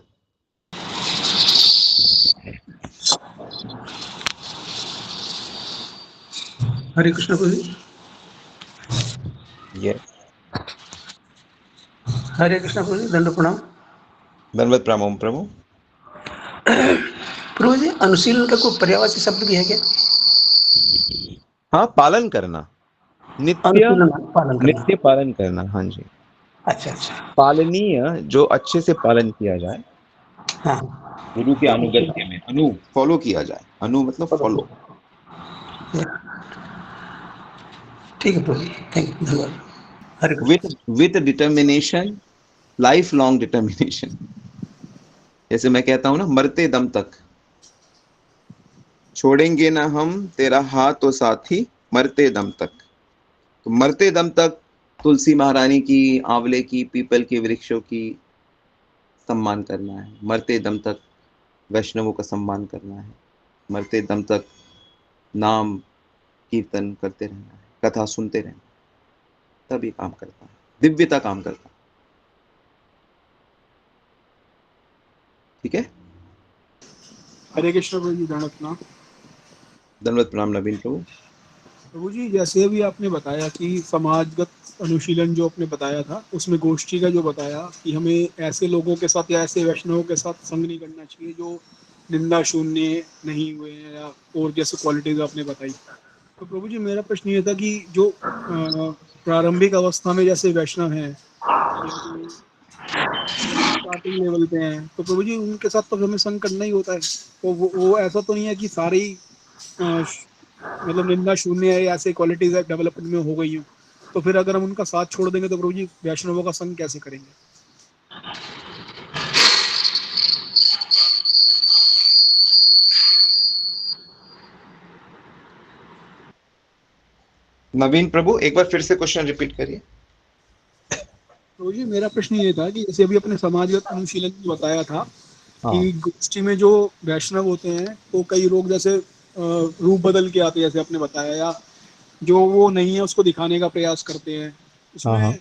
हरे कृष्ण प्रभु जी। यस, हरे कृष्ण प्रभु जी, दंड प्रणाम। धन्यवाद प्रणाम प्रभु। प्रभु जी, अनुशीलन का कोई पर्यायवाची शब्द भी है क्या? हाँ, पालन करना, अनुशीलन पालन करना। नित्य पालन करना। हाँ जी, अच्छा अच्छा, पालनीय, जो अच्छे से पालन किया जाए, हाँ गुरु के अनुगत्य में, फॉलो किया जाए। अनु मतलब फॉलो। ठीक है प्रभु जी, थैंक यू, धन्यवाद। Hare Krishna. With determination, lifelong determination. जैसे मैं कहता हूं ना, मरते दम तक छोड़ेंगे ना हम तेरा हाथ तो साथी, मरते दम तक। तो मरते दम तक तुलसी महारानी की, आंवले की, पीपल के वृक्षों की सम्मान करना है। मरते दम तक वैष्णवों का सम्मान करना है। मरते दम तक नाम कीर्तन करते रहना है, कथा सुनते रहना, तब ये काम करता है, दिव्यता काम करता है। ठीक है, हरे कृष्ण प्रभु जी, धन्यवाद प्रणाम नवीन प्रभु। प्रभु जी, जैसे अभी आपने बताया कि समाजगत अनुशीलन जो आपने बताया था, उसमें गोष्ठी का जो बताया कि हमें ऐसे लोगों के साथ या ऐसे वैष्णवों के साथ संग नहीं करना चाहिए जो निंदा शून्य नहीं हुए हैं, या और जैसे क्वालिटीज आपने बताई। तो प्रभु जी, मेरा प्रश्न ये था कि जो प्रारंभिक अवस्था में जैसे वैष्णव हैं, स्टार्टिंग लेवल पे हैं, तो प्रभु जी उनके साथ तो हमें संग करना ही होता है। तो वो ऐसा तो नहीं है कि सारे ही मतलब निंदा शून्य है, ऐसे क्वालिटीज डेवलपमेंट में हो गई हूँ, तो फिर अगर हम उनका साथ छोड़ देंगे तो प्रभु जी वैष्णवों का संग कैसे करेंगे? नवीन प्रभु, एक बार फिर से क्वेश्चन रिपीट करिए। प्रभु जी, मेरा प्रश्न ये था कि जैसे अभी अपने समाजगत अनुशीलन में बताया था हाँ, कि गोष्ठी में जो वैष्णव होते हैं तो कई लोग जैसे रूप बदल के आते हैं, जैसे आपने बताया, या जो वो नहीं है उसको दिखाने का प्रयास करते हैं। हाँ, हाँ, उसमें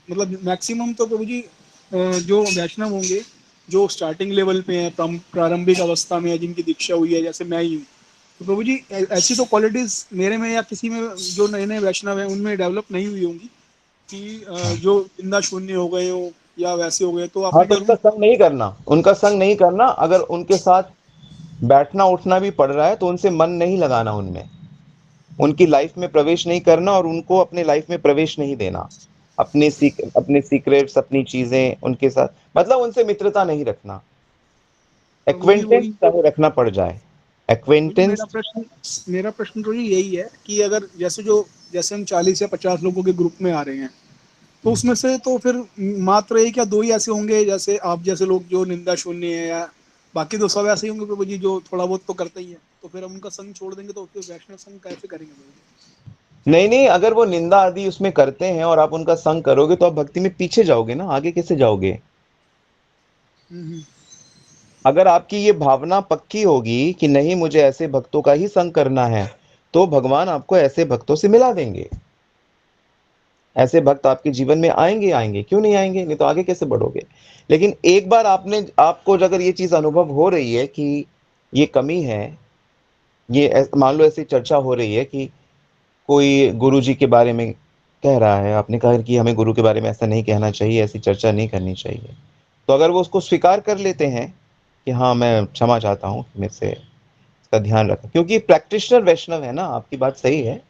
मतलब मैक्सिमम तो प्रभु जी जो वैष्णव होंगे जो स्टार्टिंग लेवल पे हैं, प्रारंभिक अवस्था में है, जिनकी दीक्षा हुई है, जैसे मैं ही हूँ, तो प्रभु जी ऐसी तो क्वालिटीज मेरे में या किसी में जो नए नए वैष्णव हैं उनमें डेवलप नहीं हुई होंगी कि हाँ। जो निंदा शून्य हो गए हो या वैसे हो गए, तो हाँ, आपने तो क्या उनका रूप? संग नहीं करना, उनका संग नहीं करना। अगर उनके साथ बैठना उठना भी पड़ रहा है तो उनसे मन नहीं लगाना, उनमें उनकी लाइफ में प्रवेश नहीं करना और उनको अपने लाइफ में प्रवेश नहीं देना। अपने सीक्रेट्स, अपनी चीजें उनके साथ, मतलब उनसे मित्रता नहीं रखना। प्रभु जी एक्वेंटेंस वही चाहे रखना पड़ जाए, प्रभु जी, एक्वेंटेंस। मेरा प्रश्न तो जी यही है कि अगर जैसे हम 40 या 50 लोगों के ग्रुप में आ रहे हैं, तो उसमें से तो फिर मात्र एक या दो ही ऐसे होंगे जैसे आप जैसे लोग जो निंदा शून्य है, या बाकी तो सब ऐसे ही होंगे प्रभु जी जो थोड़ा बहुत तो करते ही है, तो फिर हम उनका संग छोड़ देंगे तो फिर वैष्णव संग कैसे करेंगे प्रभु जी? नहीं नहीं, अगर वो निंदा आदि उसमें करते हैं और आप उनका संग करोगे तो आप भक्ति में पीछे जाओगे ना, आगे कैसे जाओगे? हम्म। अगर आपकी ये भावना पक्की होगी कि नहीं, मुझे ऐसे भक्तों का ही संग करना है, तो भगवान आपको ऐसे भक्तों से मिला देंगे। ऐसे भक्त आपके जीवन में आएंगे, आएंगे, क्यों नहीं आएंगे? नहीं तो आगे कैसे बढ़ोगे? लेकिन एक बार आपको अगर ये चीज अनुभव हो रही है कि ये कमी है, ये मान लो ऐसी चर्चा हो रही है कि कोई गुरु जी के बारे में कह रहा है, आपने कहा कि हमें गुरु के बारे में ऐसा नहीं कहना चाहिए, ऐसी चर्चा नहीं करनी चाहिए, तो अगर वो उसको स्वीकार कर लेते हैं कि हाँ, मैं क्षमा चाहता हूँ, मेरे से इसका ध्यान रखा, क्योंकि प्रैक्टिशनर वैष्णव है ना, आपकी बात सही है,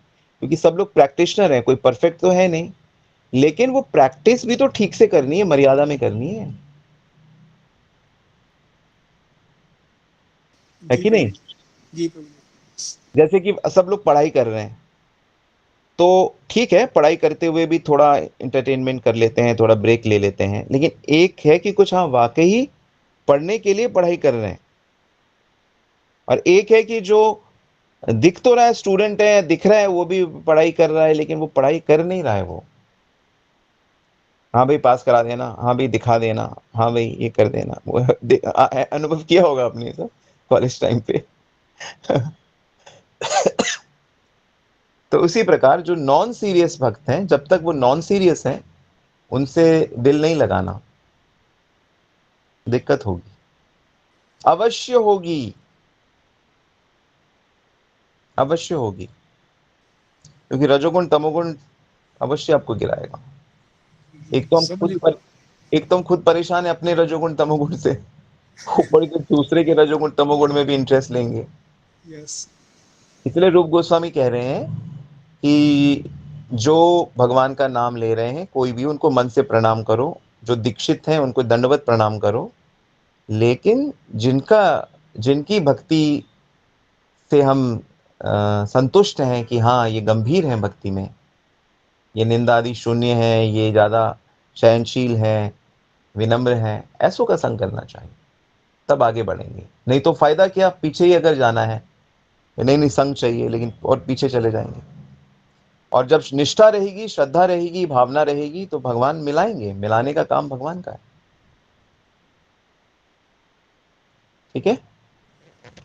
क्योंकि सब लोग प्रैक्टिशनर है, कोई परफेक्ट तो है नहीं, लेकिन वो प्रैक्टिस भी तो ठीक से करनी है, मर्यादा में करनी है जी कि प्रभु नहीं? जी, जी प्रभु जी, जैसे कि सब लोग पढ़ाई कर रहे हैं, तो ठीक है, पढ़ाई करते हुए भी थोड़ा एंटरटेनमेंट कर लेते हैं, थोड़ा ब्रेक ले लेते हैं, लेकिन एक है कि कुछ हाँ वाकई पढ़ने के लिए पढ़ाई कर रहे हैं, और एक है कि जो दिख तो रहा है, स्टूडेंट है, दिख रहा है वो भी पढ़ाई कर रहा है, लेकिन वो पढ़ाई कर नहीं रहा है। वो हाँ भाई पास करा देना, हाँ भाई दिखा देना, हाँ भाई ये कर देना, वो अनुभव किया होगा आपने सब कॉलेज टाइम पे। तो उसी प्रकार जो नॉन सीरियस भक्त हैं, जब तक वो नॉन सीरियस हैं, उनसे दिल नहीं लगाना, दिक्कत होगी, अवश्य होगी, अवश्य होगी, क्योंकि रजोगुण तमोगुण अवश्य आपको गिराएगा। एक तो हम खुद पर, एक तो हम खुद परेशान है अपने रजोगुण तमोगुण से, ऊपर के दूसरे के रजोगुण तमोगुण में भी इंटरेस्ट लेंगे। यस। इसलिए रूप गोस्वामी कह रहे हैं कि जो भगवान का नाम ले रहे हैं कोई भी, उनको मन से प्रणाम करो, जो दीक्षित हैं उनको दंडवत प्रणाम करो, लेकिन जिनकी भक्ति से हम संतुष्ट हैं कि हाँ ये गंभीर हैं भक्ति में, ये निंदा आदि शून्य है, ये ज़्यादा सहनशील है, विनम्र है, ऐसों का संग करना चाहिए, तब आगे बढ़ेंगे। नहीं तो फायदा क्या, पीछे ही अगर जाना है, नहीं नहीं संग चाहिए लेकिन, और पीछे चले जाएंगे। और जब निष्ठा रहेगी, श्रद्धा रहेगी, भावना रहेगी, तो भगवान मिलाएंगे, मिलाने का काम भगवान का है। ठीक है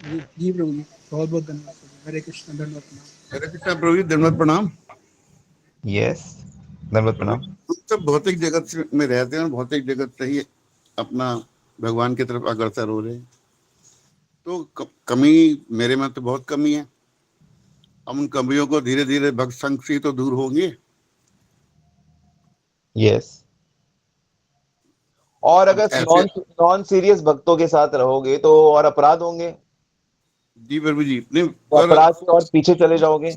जी प्रभु जी, बहुत बहुत धन्यवाद। हरे कृष्ण, धन्यवाद प्रणाम। हरे कृष्णा प्रभु जी, धन्यवाद प्रणाम। यस, धन्यवाद प्रणाम। हम सब भौतिक जगत में रहते हैं, भौतिक जगत से ही अपना भगवान की तरफ अग्रसर हो रहे हैं, तो कमी मेरे में तो बहुत कमी है। हम उन कमियों को धीरे धीरे भक्त संग से तो दूर होंगे। यस, और अगर नॉन सीरियस भक्तों के साथ रहोगे तो और अपराध होंगे। जी प्रभु जी, नहीं तो अपराध से और पीछे चले जाओगे।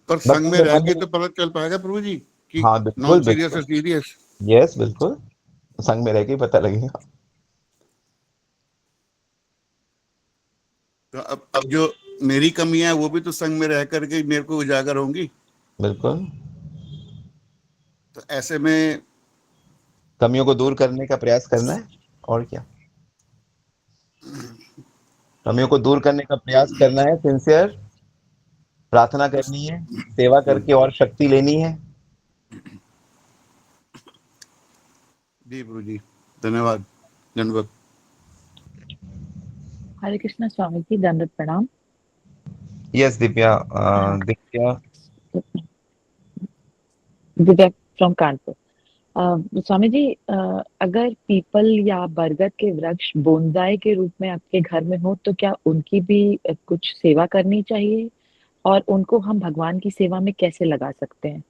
पर संग में रहेंगे तो पता चल पाएगा प्रभु जी कि हाँ बिल्कुल, नॉन सीरियस है सीरियस। यस बिल्कुल, संग में रह के पता लगेगा। तो अब जो मेरी कमियां है वो भी तो संग में रह करके मेरे को उजागर होंगी। बिल्कुल, तो ऐसे में कमियों को दूर करने का प्रयास करना है, और क्या, कमियों को दूर करने का प्रयास करना है, सिंसियर प्रार्थना करनी है, सेवा करके और शक्ति लेनी है। जी प्रभु जी, धन्यवाद, धन्यवाद। हरे कृष्णा स्वामी जी, दंडवत प्रणाम। Yes Divya, Divya Divya from Kanpur. स्वामी जी, अगर पीपल या बरगद के वृक्ष बोनसाई के रूप में आपके घर में हो तो क्या उनकी भी कुछ सेवा करनी चाहिए, और उनको हम भगवान की सेवा में कैसे लगा सकते हैं?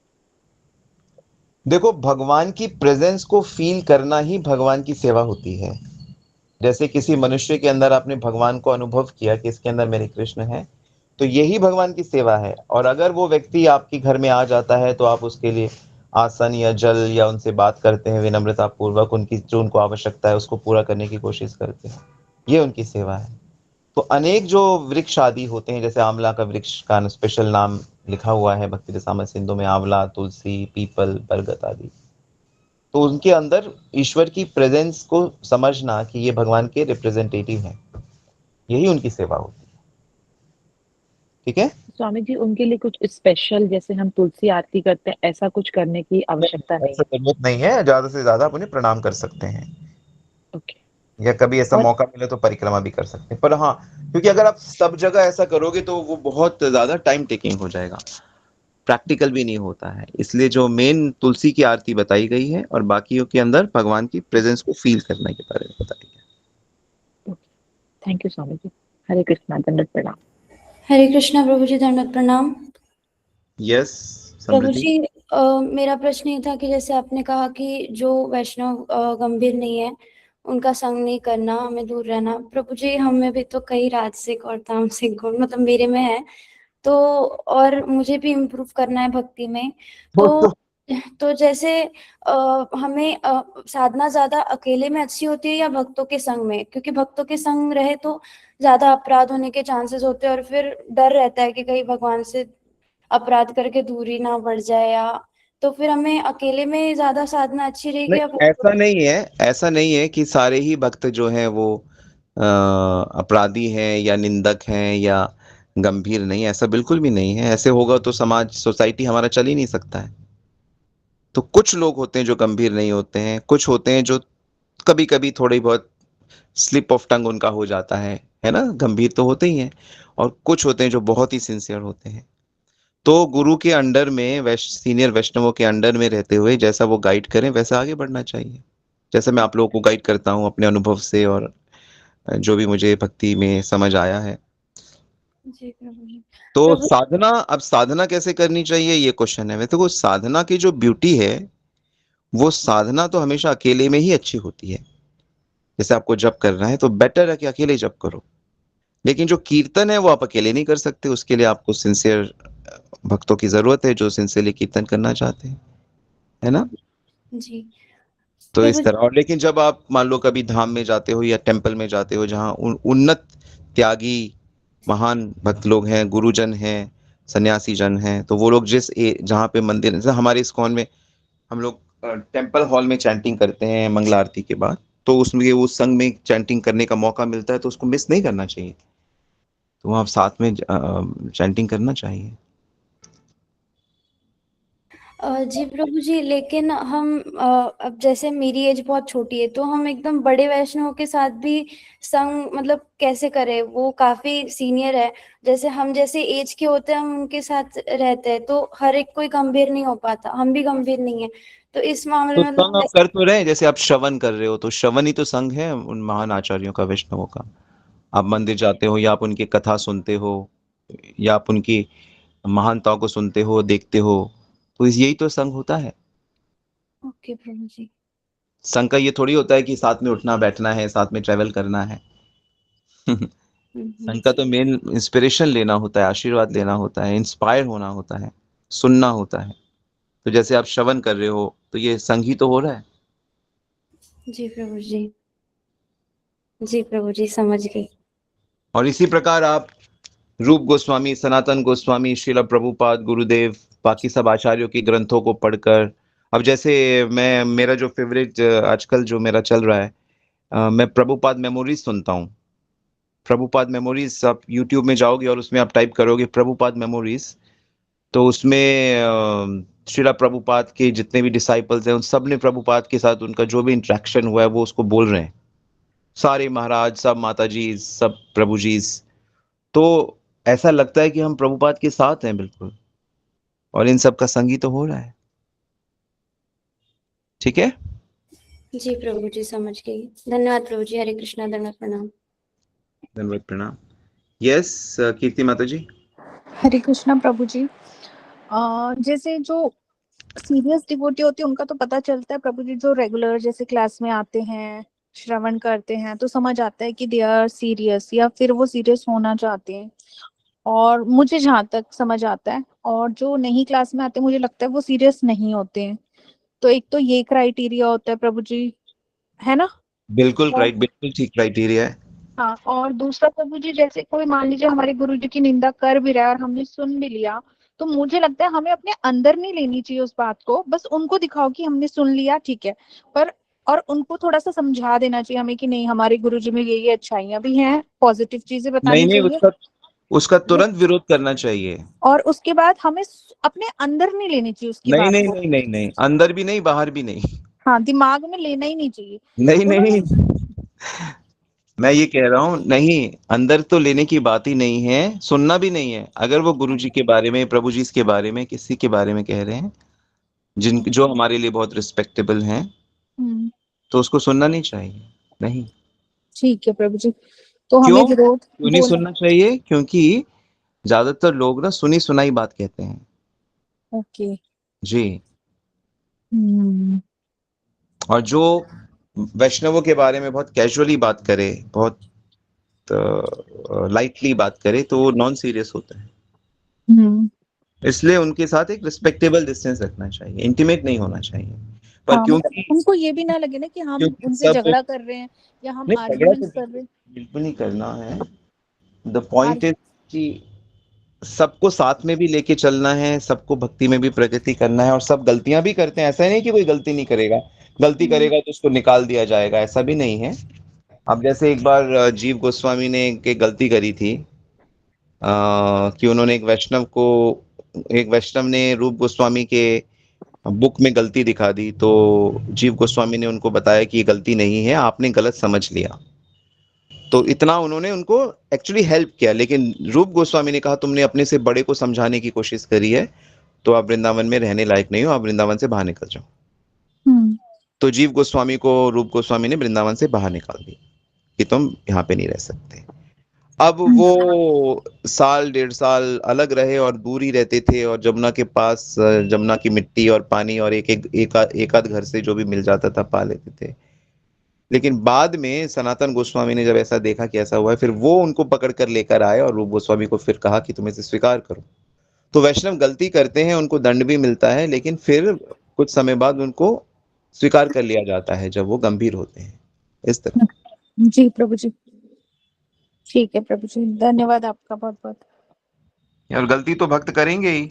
देखो, भगवान की प्रेजेंस को फील करना ही भगवान की सेवा होती है। जैसे किसी मनुष्य के अंदर आपने भगवान को अनुभव किया कि इसके अंदर मेरे कृष्ण है, तो यही भगवान की सेवा है। और अगर वो व्यक्ति आपके घर में आ जाता है तो आप उसके लिए आसन या जल या उनसे बात करते हैं, विनम्रता पूर्वक उनकी जो उनको आवश्यकता है उसको पूरा करने की कोशिश करते हैं, ये उनकी सेवा है। तो अनेक जो वृक्ष आदि होते हैं, जैसे आंवला का वृक्ष का स्पेशल नाम लिखा हुआ है भक्ति रसामृत सिंधु में, आंवला, तुलसी, पीपल, बरगद आदि, तो उनके अंदर ईश्वर की प्रेजेंस को समझना कि ये भगवान के रिप्रेजेंटेटिव हैं, यही उनकी सेवा होती है। ठीक है स्वामी जी, उनके लिए कुछ स्पेशल, जैसे हम तुलसी आरती करते हैं, ऐसा कुछ करने की आवश्यकता नहीं ऐसा जरूरत नहीं है, ज्यादा से ज्यादा आप उन्हें प्रणाम कर सकते हैं, ओके। या कभी ऐसा मौका मिले तो परिक्रमा भी कर सकते हैं। पर हाँ, क्योंकि अगर आप सब जगह ऐसा करोगे तो वो बहुत ज्यादा टाइम टेकिंग हो जाएगा, प्रैक्टिकल भी नहीं होता है। इसलिए जो मेन तुलसी की आरती बताई गई है और बाकियों के अंदर भगवान की प्रेजेंस को फील करने के बारे में बताया गया। Thank you Swami ji. हरे कृष्णा, दंडवत प्रणाम। हरे कृष्णा प्रभु जी, दंडवत प्रणाम। यस प्रभु जी, मेरा प्रश्न ये था कि जैसे आपने कहा कि जो वैष्णव गंभीर नहीं है उनका संग नहीं करना, हमें दूर रहना। प्रभु जी, हमें भी तो कई राजसिक और तामसिक गुण मतलब मेरे में है, तो और मुझे भी इम्प्रूव करना है भक्ति में। तो तो जैसे हमें साधना ज्यादा अकेले में अच्छी होती है या भक्तों के संग में? क्योंकि भक्तों के संग रहे तो ज्यादा अपराध होने के चांसेस होते हैं और फिर डर रहता है कि कहीं भगवान से अपराध करके दूरी ना बढ़ जाए, या तो फिर हमें अकेले में ज्यादा साधना अच्छी रहेगी या नहीं, ऐसा नहीं है, ऐसा नहीं है कि सारे ही भक्त जो हैं वो अपराधी हैं या निंदक हैं या गंभीर नहीं, ऐसा बिल्कुल भी नहीं है। ऐसे होगा तो समाज, सोसाइटी हमारा चल ही नहीं सकता है। तो कुछ लोग होते हैं जो गंभीर नहीं होते हैं, कुछ होते हैं जो कभी कभी थोड़ी बहुत स्लिप ऑफ टंग उनका हो जाता है ना, गंभीर तो होते ही हैं। और कुछ होते हैं जो बहुत ही सिंसियर होते हैं। तो गुरु के अंडर में, सीनियर वैष्णवों के अंडर में रहते हुए जैसा वो गाइड करें वैसा आगे बढ़ना चाहिए। जैसे मैं आप लोगों को गाइड करता हूँ अपने अनुभव से, और जो भी मुझे भक्ति में समझ आया है। जी प्रभु जी। तो प्रभु साधना, अब साधना कैसे करनी चाहिए ये क्वेश्चन है। वैसे वो साधना की जो ब्यूटी है, वो साधना तो हमेशा अकेले में ही अच्छी होती है। जैसे आपको जप करना है तो बेटर है कि अकेले जप करो। लेकिन जो कीर्तन है वो आप अकेले नहीं कर सकते, उसके लिए आपको सिंसियर भक्तों की जरूरत है जो सिंसियरली कीर्तन करना चाहते हैं, है ना। जी। तो प्रभु इस तरह। और लेकिन जब आप मान लो कभी धाम में जाते हो या टेम्पल में जाते हो जहाँ उन्नत त्यागी महान भक्त लोग हैं, गुरुजन हैं, सन्यासी जन हैं, तो वो लोग जहाँ पे मंदिर, जैसे हमारे इस्कॉन में हम लोग टेम्पल हॉल में चैंटिंग करते हैं मंगला आरती के बाद, तो उसमें उस संग में चैंटिंग करने का मौका मिलता है तो उसको मिस नहीं करना चाहिए। तो वहाँ साथ में चैंटिंग करना चाहिए। जी प्रभु जी, लेकिन हम अब जैसे मेरी एज बहुत छोटी है तो हम एकदम बड़े वैष्णव के साथ भी संग मतलब कैसे करें? वो काफी सीनियर है, जैसे हम जैसे एज के होते हैं हम उनके साथ रहते हैं तो हर एक कोई गंभीर नहीं हो पाता, हम भी गंभीर नहीं है, तो इस मामले तो में संग मतलब आप कर तो रहे हैं, जैसे आप श्रवण कर रहे हो तो श्रवण ही तो संग है उन महान आचार्यों का, वैष्णवों का। आप मंदिर जाते हो या आप उनकी कथा सुनते हो या आप उनकी महानताओं को सुनते हो, देखते हो, तो यही तो संग होता है। ओके प्रभु जी। संग का ये थोड़ी होता है कि साथ में उठना बैठना है, साथ में ट्रेवल करना है। संग का तो मेन इंस्पिरेशन लेना होता है, आशीर्वाद लेना होता है, इंस्पायर होना होता है, सुनना होता है। तो जैसे आप श्रवण कर रहे हो तो ये संग ही तो हो रहा है। जी प्रभु जी। जी प्रभु जी, समझ गई। और इसी प्रकार आप रूप गोस्वामी, सनातन गोस्वामी, श्रील प्रभुपाद, गुरुदेव, बाकी सब आचार्यों के ग्रंथों को पढ़कर, अब जैसे मैं, मेरा जो फेवरेट आजकल जो मेरा चल रहा है, मैं प्रभुपाद मेमोरीज सुनता हूँ। प्रभुपाद मेमोरीज, आप यूट्यूब में जाओगे और उसमें आप टाइप करोगे प्रभुपाद मेमोरीज, तो उसमें श्रीला प्रभुपाद के जितने भी डिसाइपल्स हैं उन सब ने प्रभुपाद के साथ उनका जो भी इंटरेक्शन हुआ है वो उसको बोल रहे हैं। सारे महाराज, सब माता जी, सब प्रभु जी। तो ऐसा लगता है कि हम प्रभुपाद के साथ हैं बिल्कुल, और इन सब का संगी तो हो रहा है। ठीक है। जी प्रभु जी, समझ गई। धन्यवाद प्रभु जी। हरे कृष्णा, धन्यवाद, प्रणाम। धन्यवाद, प्रणाम। यस, कीर्ति माता जी। हरे कृष्णा प्रभु जी। जैसे जो सीरियस डिवोटी होती है उनका तो पता चलता है प्रभु जी, जो रेगुलर जैसे क्लास में आते हैं, श्रवण करते हैं, तो समझ आता है कि दे आर सीरियस या फिर वो सीरियस होना चाहते हैं। और मुझे जहाँ तक समझ आता है, और जो नहीं क्लास में आते मुझे लगता है वो सीरियस नहीं होते हैं। तो एक तो ये क्राइटेरिया होता है प्रभु जी, है ना। बिल्कुल और राइट, बिल्कुल ठीक क्राइटेरिया है। हाँ, और दूसरा प्रभु जी, जैसे कोई मान लीजिए हमारे गुरु जी की निंदा कर भी रहा है और हमने सुन भी लिया, तो मुझे लगता है हमें अपने अंदर नहीं लेनी चाहिए उस बात को, बस उनको दिखाओ कि हमने सुन लिया, ठीक है, पर और उनको थोड़ा सा समझा देना चाहिए हमें कि नहीं, हमारे गुरु जी में ये अच्छाइयां भी हैं, पॉजिटिव चीजें नहीं बतानी नहीं, चाहिए। उसका तुरंत विरोध करना चाहिए। और उसके बाद हमें अपने अंदर नहीं लेनी चाहिए उसकी नहीं बात नहीं को। नहीं नहीं नहीं, अंदर भी नहीं, बाहर भी नहीं। हाँ, दिमाग में लेना ही नहीं चाहिए। नहीं नहीं, उन्होंने मैं ये कह रहा हूँ, नहीं, अंदर तो लेने की बात ही नहीं है, सुनना भी नहीं है। अगर वो गुरु जी के बारे में, प्रभु जी के बारे में, किसी के बारे में कह रहे हैं जिन जो हमारे लिए बहुत रिस्पेक्टेबल हैं, तो उसको सुनना नहीं चाहिए। नहीं। ठीक है प्रभु जी, तो हमें क्यों विरोध क्यों नहीं बोलना। सुनना चाहिए? क्योंकि ज्यादातर लोग ना सुनी सुनाई बात कहते हैं। ओके। जी। हम्म। और जो वैष्णवों के बारे में बहुत कैजुअली बात करे, बहुत लाइटली बात करे, तो वो नॉन सीरियस होता है। हम्म। इसलिए उनके साथ एक रिस्पेक्टेबल डिस्टेंस रखना चाहिए, इंटीमेट नहीं होना चाहिए। पर हाँ, मतलब क्योंकि उनको ये भी ना लगे ना कि हम क्योंकि उनसे सब झगड़ा कर रहे हैं या हम नहीं, झगड़ा तो आर्ग्यूमेंट्स कर रहे हैं। बिल्कुल नहीं करना है। द पॉइंट इज कि सबको साथ में भी लेके चलना है, सबको भक्ति में भी प्रगति करना है, और सब गलतियां भी करते हैं, ऐसा नहीं कि कोई गलती नहीं करेगा, गलती करेगा तो उसको निकाल दिया जाएगा, ऐसा भी नहीं है। अब जैसे एक बार जीव गोस्वामी ने एक गलती करी थी, कि उन्होंने एक वैष्णव ने रूप गोस्वामी के बुक में गलती दिखा दी, तो जीव गोस्वामी ने उनको बताया कि ये गलती नहीं है, आपने गलत समझ लिया। तो इतना उन्होंने उनको एक्चुअली हेल्प किया, लेकिन रूप गोस्वामी ने कहा तुमने अपने से बड़े को समझाने की कोशिश करी है, तो आप वृंदावन में रहने लायक नहीं हो, आप वृंदावन से बाहर निकल जाओ। तो जीव गोस्वामी को रूप गोस्वामी ने वृंदावन से बाहर निकाल दिया कि तुम यहाँ पे नहीं रह सकते। अब वो साल 1.5 साल अलग रहे और दूर ही रहते थे, और जमुना के पास जमुना की मिट्टी और पानी और एक आध घर से जो भी मिल जाता था पा लेते थे। लेकिन बाद में सनातन गोस्वामी ने जब ऐसा देखा कि ऐसा हुआ है, फिर वो उनको पकड़ कर लेकर आए और रूप गोस्वामी को फिर कहा कि तुम इसे स्वीकार करो। तो वैष्णव गलती करते हैं, उनको दंड भी मिलता है, लेकिन फिर कुछ समय बाद उनको स्वीकार कर लिया जाता है जब वो गंभीर होते हैं, इस तरह। जी प्रभु जी, ठीक है प्रभु जी, धन्यवाद आपका बहुत बहुत। और गलती तो भक्त करेंगे ही,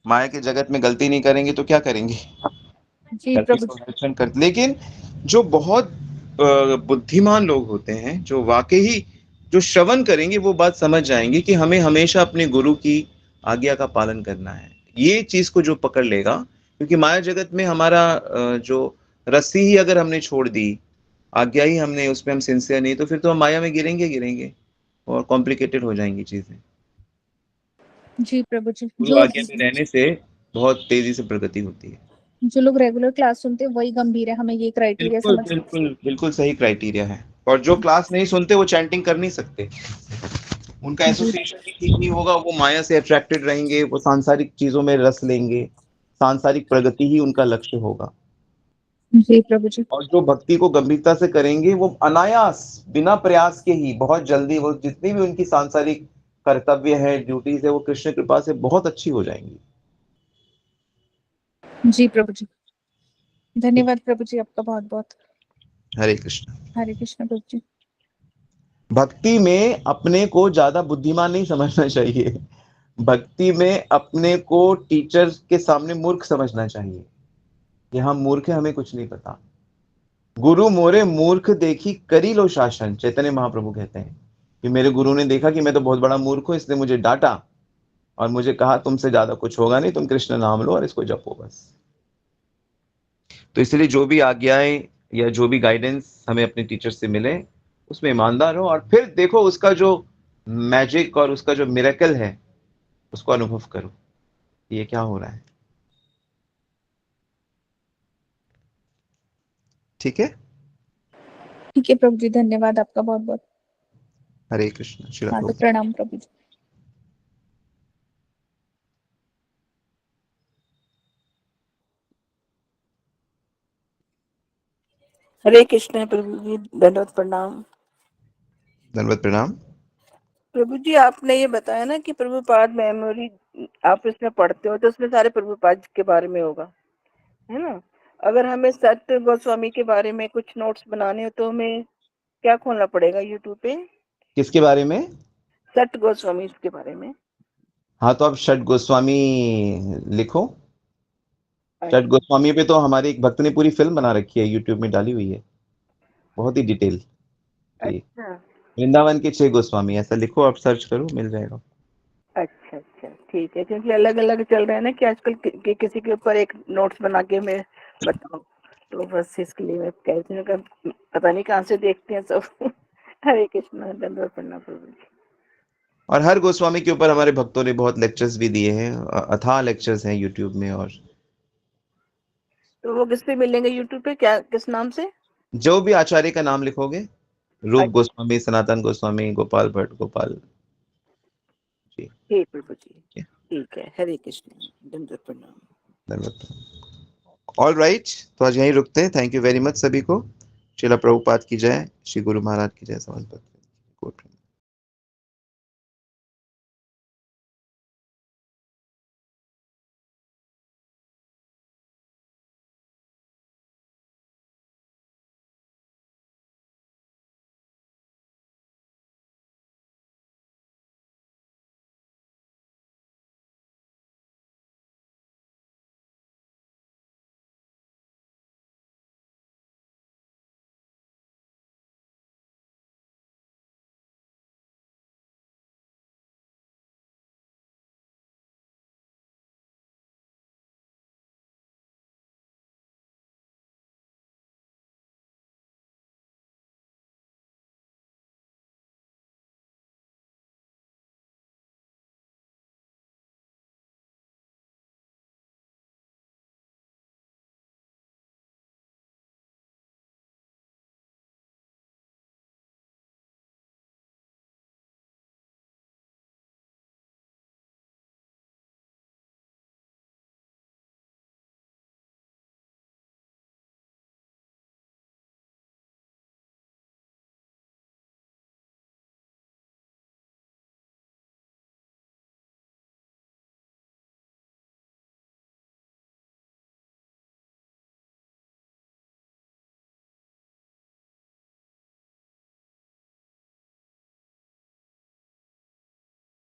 माया के जगत में गलती नहीं करेंगे तो क्या करेंगे, जी गलती प्रभु तो जी। दर्शन कर। लेकिन जो बहुत बुद्धिमान लोग होते हैं, जो वाकई जो श्रवण करेंगे, वो बात समझ जाएंगे कि हमें हमेशा अपने गुरु की आज्ञा का पालन करना है। ये चीज को जो पकड़ लेगा, क्योंकि माया जगत में हमारा जो रस्सी ही अगर हमने छोड़ दी, आज्ञा ही हमने उसमें हम सिंसियर नहीं, तो फिर तो हम माया में गिरेंगे और कॉम्प्लिकेटेड हो जाएंगी चीजें। जी प्रभु जी, गुरु आज्ञा में रहने से बहुत तेजी से प्रगति होती है। जो लोग रेगुलर क्लास सुनते हैं वही गंभीर है, हमें ये क्राइटेरिया बिल्कुल समझ। बिल्कुल बिल्कुल सही क्राइटेरिया है। और जो क्लास नहीं सुनते वो चैंटिंग कर नहीं सकते, उनका एसोसिएशन भी ठीक नहीं होगा, वो माया से अट्रैक्टेड रहेंगे, वो सांसारिक चीजों में रस लेंगे, सांसारिक प्रगति ही उनका लक्ष्य होगा। जी प्रभु जी। और जो भक्ति को गंभीरता से करेंगे, वो अनायास बिना प्रयास के ही बहुत जल्दी वो जितनी भी उनकी सांसारिक कर्तव्य है, ड्यूटीज है, वो कृष्ण कृपा से बहुत अच्छी हो जाएंगी। जी प्रभु जी, धन्यवाद प्रभु जी आपका बहुत बहुत। हरे कृष्ण। हरे कृष्ण प्रभु जी। भक्ति में अपने को ज्यादा बुद्धिमान नहीं समझना चाहिए, भक्ति में अपने को टीचर के सामने मूर्ख समझना चाहिए कि हम मूर्ख हैं, हमें कुछ नहीं पता। गुरु मोरे मूर्ख देखी करी लो शासन, चैतन्य महाप्रभु कहते हैं कि मेरे गुरु ने देखा कि मैं तो बहुत बड़ा मूर्ख हूं, इसने मुझे डांटा और मुझे कहा तुमसे ज्यादा कुछ होगा नहीं, तुम कृष्ण नाम लो और इसको जपो बस। तो इसलिए जो भी आज्ञाएं या जो भी गाइडेंस हमें अपने टीचर से मिले, उसमें ईमानदार हो, और फिर देखो उसका जो मैजिक और उसका जो मिरेकल है उसको अनुभव करो, ये क्या हो रहा है। ठीक है। ठीक है प्रभु जी, धन्यवाद आपका बहुत बहुत। हरे कृष्ण। श्रील हाँ तो प्रभुपाद। प्रणाम प्रभु जी। हरे कृष्ण प्रभु जी, दंडवत प्रणाम। धन्यवाद प्रणाम। प्रभु जी, आपने ये बताया ना कि प्रभुपाद मेमोरी आप इसमें पढ़ते हो तो उसमें सारे प्रभुपाद के बारे में होगा, है ना। अगर हमें सत्य गोस्वामी के बारे में कुछ नोट्स बनाने हो तो हमें क्या खोलना पड़ेगा यूट्यूब पे? किसके बारे में? सत्य गोस्वामी के बारे में। हाँ, तो आप षट गोस्वामी लिखो। षट गोस्वामी पे तो हमारे एक भक्त ने पूरी फिल्म बना रखी है, यूट्यूब में डाली हुई है, बहुत ही डिटेल। अच्छा वृंदावन के 6 गोस्वामी, ऐसा लिखो, आप सर्च करो, मिल जाएगा। अच्छा अच्छा, ठीक है। क्योंकि अलग अलग चल रहा है ना कि आजकल किसी के ऊपर एक नोट्स बना के मैं बताऊं, तो बस इसके लिए मैं कहती हूँ कि पता नहीं कहाँ से देखते हैं सब। हरे कृष्ण, दंडवत प्रणाम प्रभु जी। और हर गोस्वामी के ऊपर हमारे भक्तों ने बहुत लेक्चर्स भी दिए हैं, अथाह लेक्चर्स हैं यूट्यूब में। और तो वो किस पे मिलेंगे यूट्यूब पे, क्या किस नाम से? जो भी आचार्य का नाम लिखोगे, रूप गोस्वामी, सनातन गोस्वामी, गोपाल भट्ट, गोपाल जी। हे प्रभु जी, ठीक है। हरे कृष्ण, दंडवत प्रणाम। धन्यवाद। ऑल राइट, तो आज यहीं रुकते हैं। थैंक यू वेरी मच सभी को। श्रील प्रभुपाद की जय, श्री गुरु महाराज की जय, समझ।